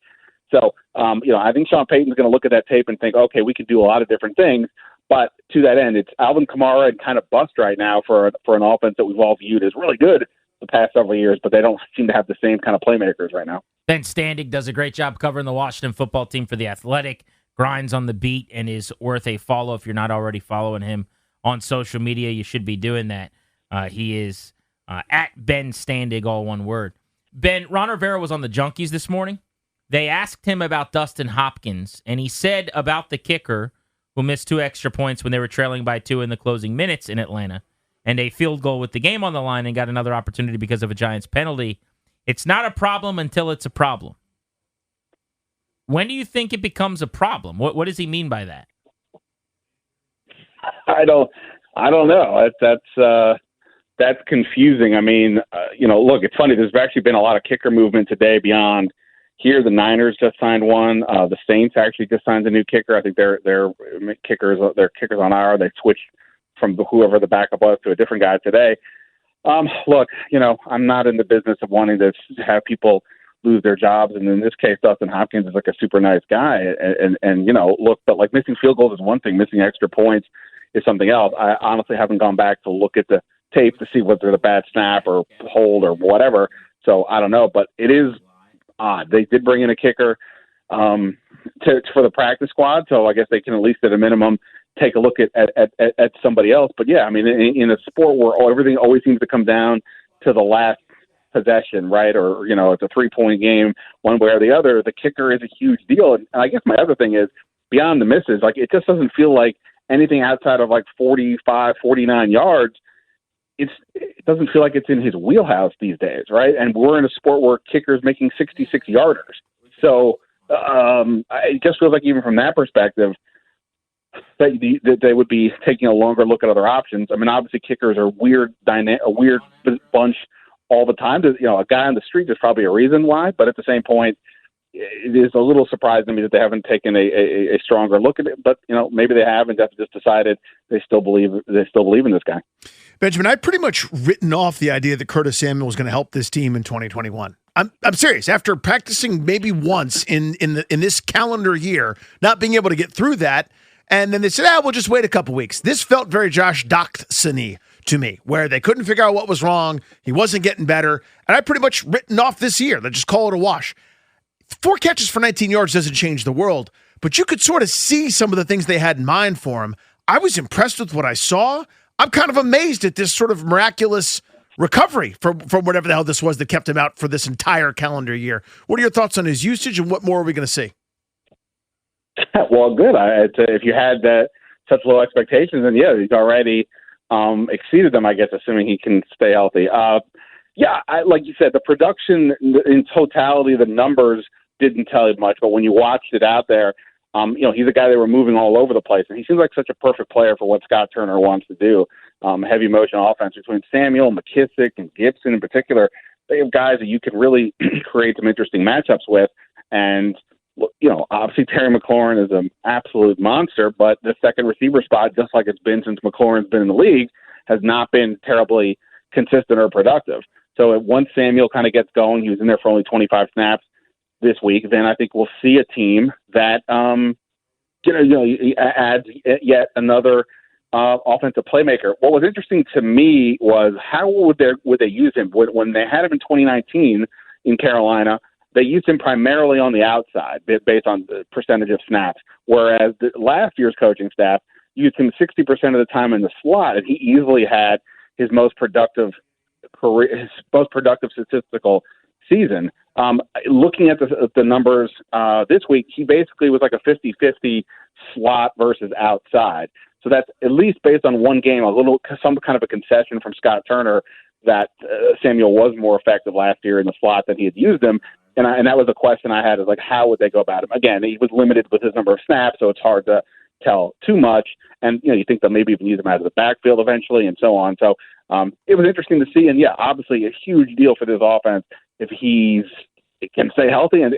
So, I think Sean Payton's going to look at that tape and think, okay, we could do a lot of different things. But to that end, it's Alvin Kamara and kind of bust right now for an offense that we've all viewed as really good the past several years, but they don't seem to have the same kind of playmakers right now. Ben Standig does a great job covering the Washington football team for The Athletic, grinds on the beat, and is worth a follow. If you're not already following him on social media, you should be doing that. He is at Ben Standig, all one word. Ben, Ron Rivera was on the Junkies this morning. They asked him about Dustin Hopkins, and he said about the kicker who missed 2 extra points when they were trailing by 2 in the closing minutes in Atlanta, and a field goal with the game on the line and got another opportunity because of a Giants penalty. It's not a problem until it's a problem. When do you think it becomes a problem? What does he mean by that? I don't know. That's confusing. I mean, look, it's funny. There's actually been a lot of kicker movement today beyond here. The Niners just signed one. The Saints actually just signed a new kicker. I think their kickers on IR. They switched from whoever the backup was to a different guy today. Look, I'm not in the business of wanting to have people lose their jobs, and in this case, Dustin Hopkins is like a super nice guy. And look, but like missing field goals is one thing. Missing extra points is something else. I honestly haven't gone back to look at the tape to see whether it's a bad snap or hold or whatever. So I don't know, but it is odd. They did bring in a kicker for the practice squad, so I guess they can at least at a minimum take a look at somebody else. But yeah, I mean, in a sport where everything always seems to come down to the last possession, right? Or it's a 3-point game, one way or the other. The kicker is a huge deal. And I guess my other thing is beyond the misses, like it just doesn't feel like anything outside of like 45, 49 yards. It doesn't feel like it's in his wheelhouse these days, right? And we're in a sport where kickers making 66-yarders. So it just feels like even from that perspective that they would be taking a longer look at other options. I mean, obviously kickers are a weird bunch all the time. A guy on the street, there's probably a reason why, but at the same point, it is a little surprising to me that they haven't taken a stronger look at it. But maybe they have, and just decided they still believe in this guy. Benjamin, I'd pretty much written off the idea that Curtis Samuel was going to help this team in 2021. I'm serious. After practicing maybe once in this calendar year, not being able to get through that, and then they said, we'll just wait a couple weeks. This felt very Josh Doctson-y to me, where they couldn't figure out what was wrong. He wasn't getting better. And I pretty much written off this year. Let's just call it a wash. 4 catches for 19 yards doesn't change the world, but you could sort of see some of the things they had in mind for him. I was impressed with what I saw. I'm kind of amazed at this sort of miraculous recovery from whatever the hell this was that kept him out for this entire calendar year. What are your thoughts on his usage, and what more are we going to see? Well, good. If you had such low expectations, then yeah, he's already exceeded them, I guess, assuming he can stay healthy. Like you said, the production in totality, the numbers didn't tell you much, but when you watched it out there, he's a guy they were moving all over the place, and he seems like such a perfect player for what Scott Turner wants to do. Heavy motion offense between Samuel, McKissick, and Gibson in particular. They have guys that you can really create some interesting matchups with, and obviously Terry McLaurin is an absolute monster, but the second receiver spot, just like it's been since McLaurin's been in the league, has not been terribly consistent or productive. So once Samuel kind of gets going, he was in there for only 25 snaps this week, then I think we'll see a team that, adds yet another offensive playmaker. What was interesting to me was how would they use him? When they had him in 2019 in Carolina, they used him primarily on the outside based on the percentage of snaps, whereas the last year's coaching staff used him 60% of the time in the slot, and he easily had his most productive statistical season. Looking at the numbers this week, he basically was like a 50-50 slot versus outside. So that's at least based on one game, some kind of a concession from Scott Turner that Samuel was more effective last year in the slot than he had used him. And that was a question I had, is like, how would they go about him? Again, he was limited with his number of snaps, so it's hard to tell too much. And, you think they'll maybe even use him out of the backfield eventually and so on. So it was interesting to see. And, yeah, obviously a huge deal for this offense if he can stay healthy and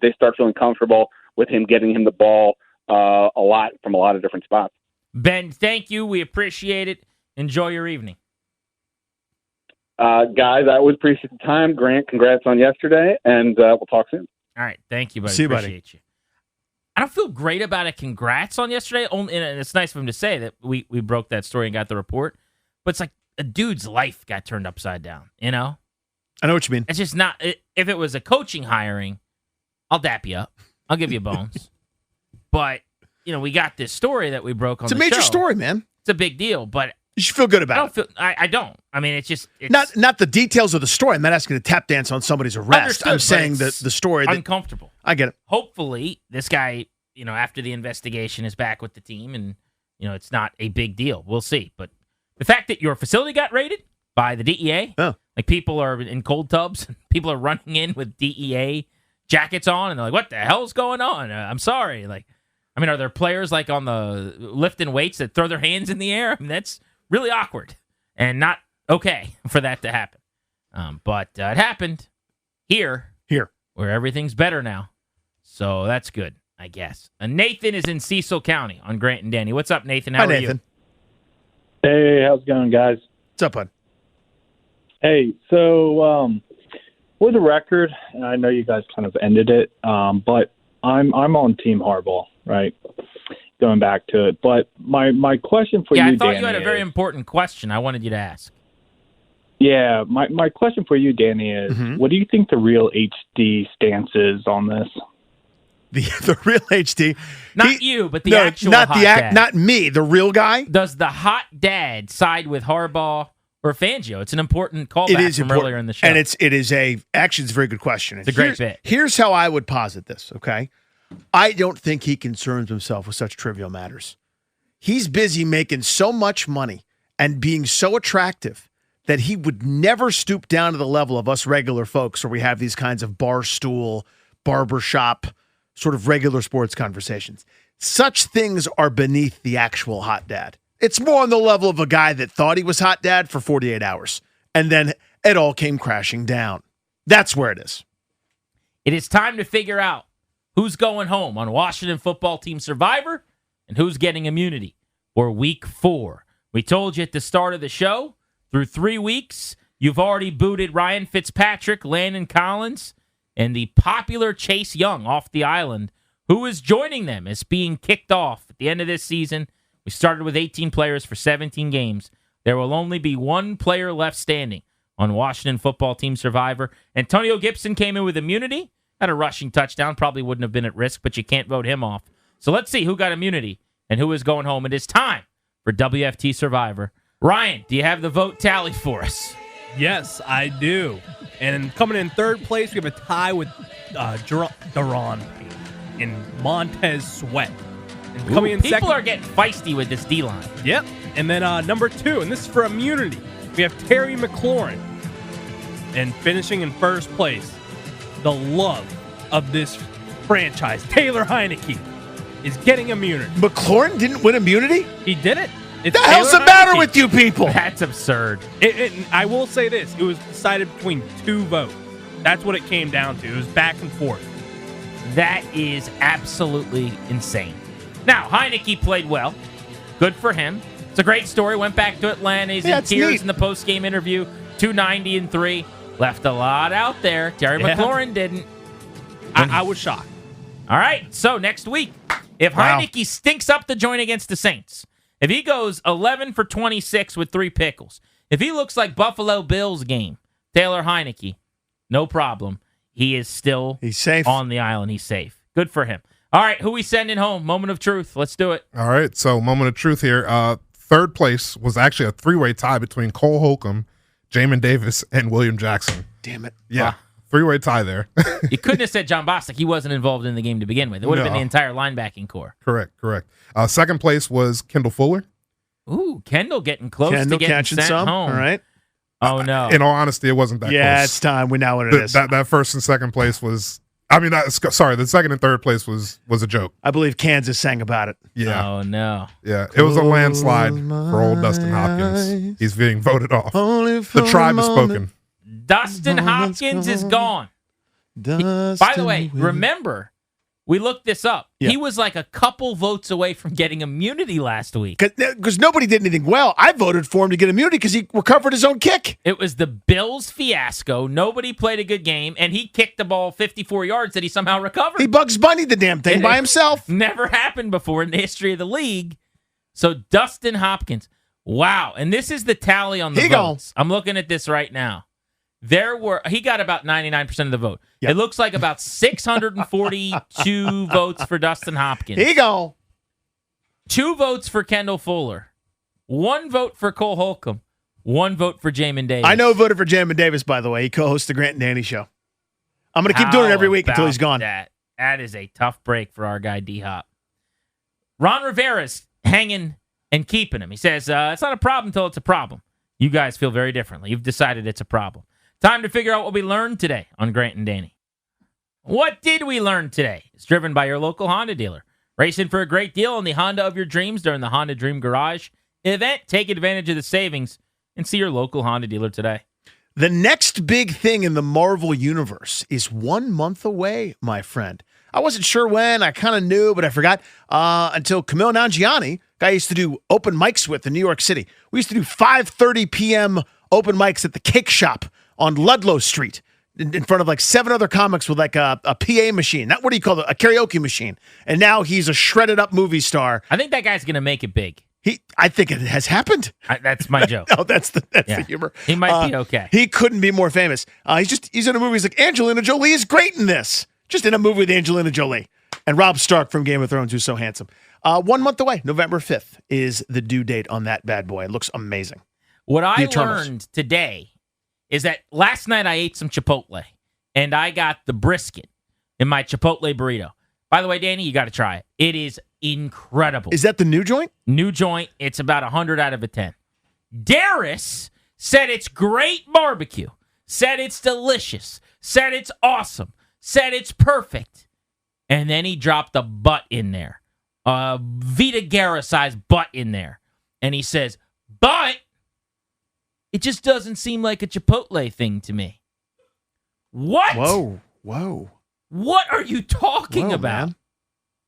they start feeling comfortable with him getting him the ball a lot from a lot of different spots. Ben, thank you. We appreciate it. Enjoy your evening. Guys, I always appreciate the time. Grant, congrats on yesterday, and we'll talk soon. All right. Thank you, buddy. See you, appreciate you. I don't feel great about it. Congrats on yesterday. And it's nice of him to say that we broke that story and got the report. But it's like a dude's life got turned upside down, I know what you mean. It's just not. If it was a coaching hiring, I'll dap you up. I'll give you bones. But, we got this story that we broke on the show. It's a major story, man. It's a big deal, but you should feel good about it. I don't. I mean, it's not the details of the story. I'm not asking to tap dance on somebody's arrest. I'm saying that the story. Uncomfortable. I get it. Hopefully, this guy, after the investigation, is back with the team, and it's not a big deal. We'll see. But the fact that your facility got raided by the DEA, like people are in cold tubs, people are running in with DEA jackets on, and they're like, "What the hell's going on?" I'm sorry. Are there players like on the lifting weights that throw their hands in the air? That's really awkward and not okay for that to happen. But it happened here, where everything's better now. So that's good, I guess. Nathan is in Cecil County on Grant and Danny. What's up, Nathan? How are Nathan. You? Hey, how's it going, guys? What's up, bud? Hey, so for the record, and I know you guys kind of ended it, but I'm on Team Harbaugh, right? Going back to it. But my question for you, Danny, I thought you had a very important question I wanted you to ask. Yeah, my question for you, Danny, is what do you think the real HD stance is on this? The real HD? Not you, but the actual not hot the dad. Not me, the real guy? Does the hot dad side with Harbaugh or Fangio? It's an important callback It is from important. earlier in the show. And it's a very good question. It's a great bit. Here's how I would posit this, okay? I don't think he concerns himself with such trivial matters. He's busy making so much money and being so attractive that he would never stoop down to the level of us regular folks where we have these kinds of bar stool, barbershop, sort of regular sports conversations. Such things are beneath the actual hot dad. It's more on the level of a guy that thought he was hot dad for 48 hours, and then it all came crashing down. That's where it is. It is time to figure out who's going home on Washington Football Team Survivor and who's getting immunity for Week 4. We told you at the start of the show, through 3 weeks, you've already booted Ryan Fitzpatrick, Landon Collins, and the popular Chase Young off the island, who is joining them as being kicked off at the end of this season. We started with 18 players for 17 games. There will only be one player left standing on Washington Football Team Survivor. Antonio Gibson came in with immunity, had a rushing touchdown, probably wouldn't have been at risk, but you can't vote him off. So let's see who got immunity and who is going home. It is time for WFT Survivor. Ryan, do you have the vote tally for us? Yes, I do. And coming in third place, we have a tie with Daron and Montez Sweat. And coming in people second, are getting feisty with this D-line. Yep. And then number 2, and this is for immunity, we have Terry McLaurin. And finishing in first place, the love of this franchise, Taylor Heineke, is getting immunity. McLaurin didn't win immunity? He did it. The hell's the matter with you people? That's absurd. I will say this. It was decided between 2 votes. That's what it came down to. It was back and forth. That is absolutely insane. Now, Heineke played well. Good for him. It's a great story. Went back to Atlanta. He's in tears in the post-game interview. 290-3. Left a lot out there. Terry McLaurin didn't. I was shocked. All right, so next week, if Heineke stinks up the joint against the Saints, if he goes 11 for 26 with 3 pickles, if he looks like Buffalo Bills game, Taylor Heineke, no problem. He's safe on the island. He's safe. Good for him. All right, who we sending home? Moment of truth. Let's do it. All right, so moment of truth here. Third place was actually a 3-way tie between Cole Holcomb, Jamin Davis, and William Jackson. Damn it. Yeah, 3-way tie there. You couldn't have said John Bostic. He wasn't involved in the game to begin with. It would have been the entire linebacking core. Correct. Second place was Kendall Fuller. Ooh, Kendall getting close to getting catching sent some. home. All right. Oh, no. In all honesty, it wasn't that close. Yeah, it's time. We know what it is. That first and second place was... the second and third place was a joke. I believe Kansas sang about it. Yeah. Oh, no. Yeah, it was a landslide for old Dustin Hopkins. He's being voted off. The tribe has spoken. Dustin Hopkins is gone. By the way, remember, we looked this up. Yeah. He was like a couple votes away from getting immunity last week. Because nobody did anything well. I voted for him to get immunity because he recovered his own kick. It was the Bills' fiasco. Nobody played a good game, and he kicked the ball 54 yards that he somehow recovered. He Bugs Bunny the damn thing by himself. Never happened before in the history of the league. So Dustin Hopkins, wow. And this is the tally on the votes. I'm looking at this right now. He got about 99% of the vote. Yep. It looks like about 642 votes for Dustin Hopkins. Here you go. 2 votes for Kendall Fuller. 1 vote for Cole Holcomb. 1 vote for Jamin Davis. I know who voted for Jamin Davis, by the way. He co-hosts the Grant and Danny show. I'm going to keep doing it every week until he's gone. That is a tough break for our guy D-Hop. Ron Rivera's hanging and keeping him. He says, it's not a problem until it's a problem. You guys feel very differently. You've decided it's a problem. Time to figure out what we learned today on Grant and Danny. What did we learn today? It's driven by your local Honda dealer. Racing for a great deal on the Honda of your dreams during the Honda Dream Garage event. Take advantage of the savings and see your local Honda dealer today. The next big thing in the Marvel Universe is 1 month away, my friend. I wasn't sure when. I kind of knew, but I forgot until Camille Nanjiani, guy I used to do open mics with in New York City. We used to do 5:30 p.m. open mics at the Cake Shop on Ludlow Street in front of like 7 other comics with like a PA machine. What do you call it? A karaoke machine. And now he's a shredded up movie star. I think that guy's going to make it big. I think it has happened. That's my joke. No, that's the humor. He might be okay. He couldn't be more famous. He's in a movie. He's like, Angelina Jolie is great in this. Just in a movie with Angelina Jolie. And Rob Stark from Game of Thrones, who's so handsome. 1 month away, November 5th is the due date on that bad boy. It looks amazing. What I learned today is that last night I ate some Chipotle, and I got the brisket in my Chipotle burrito. By the way, Danny, you got to try it. It is incredible. Is that the new joint? New joint. It's about 100 out of a 10. Darius said it's great barbecue, said it's delicious, said it's awesome, said it's perfect. And then he dropped a butt in there, a Vita Guerra-sized butt in there. And he says, but it just doesn't seem like a Chipotle thing to me. What? Whoa. What are you talking about? Man.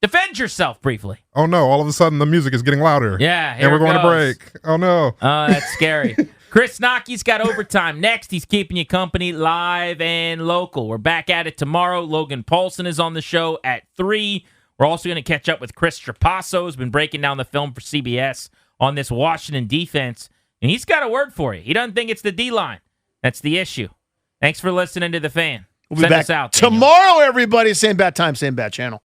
Defend yourself briefly. Oh, no. All of a sudden, the music is getting louder. Yeah, and we're going to break. Oh, no. Oh, that's scary. Chris Nocky's got overtime next. He's keeping you company live and local. We're back at it tomorrow. Logan Paulson is on the show at 3. We're also going to catch up with Chris Trapasso, who's been breaking down the film for CBS on this Washington defense. And he's got a word for you. He doesn't think it's the D-line. That's the issue. Thanks for listening to The Fan. We'll be back tomorrow, everybody. Same bad time, same bad channel.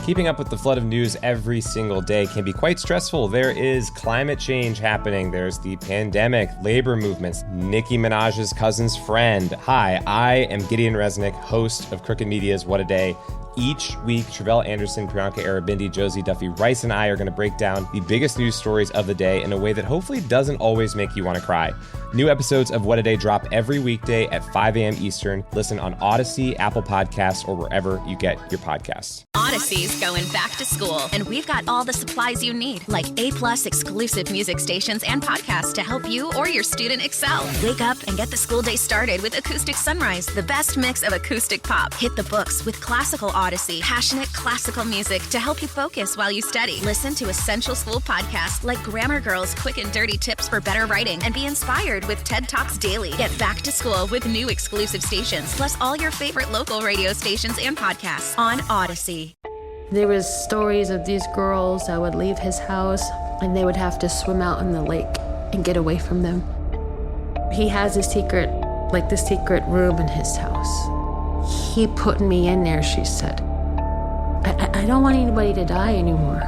Keeping up with the flood of news every single day can be quite stressful. There is climate change happening. There's the pandemic, labor movements, Nicki Minaj's cousin's friend. Hi, I am Gideon Resnick, host of Crooked Media's What a Day. Each week, Travell Anderson, Priyanka Arabindi, Josie Duffy Rice, and I are going to break down the biggest news stories of the day in a way that hopefully doesn't always make you want to cry. New episodes of What a Day drop every weekday at 5 a.m. Eastern. Listen on Odyssey, Apple Podcasts, or wherever you get your podcasts. Odyssey's going back to school, and we've got all the supplies you need, like A+ exclusive music stations and podcasts to help you or your student excel. Wake up and get the school day started with Acoustic Sunrise, the best mix of acoustic pop. Hit the books with classical Odyssey. Passionate classical music to help you focus while you study. Listen to essential school podcasts like Grammar Girl's Quick and Dirty Tips for Better Writing, and be inspired with TED Talks Daily. Get back to school with new exclusive stations, plus all your favorite local radio stations and podcasts on Odyssey. There was stories of these girls that would leave his house and they would have to swim out in the lake and get away from them. He has a secret room in his house. He put me in there, she said. I don't want anybody to die anymore.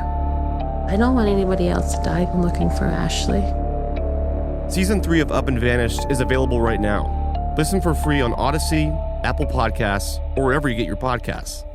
I don't want anybody else to die. I'm looking for Ashley. Season 3 of Up and Vanished is available right now. Listen for free on Odyssey, Apple Podcasts, or wherever you get your podcasts.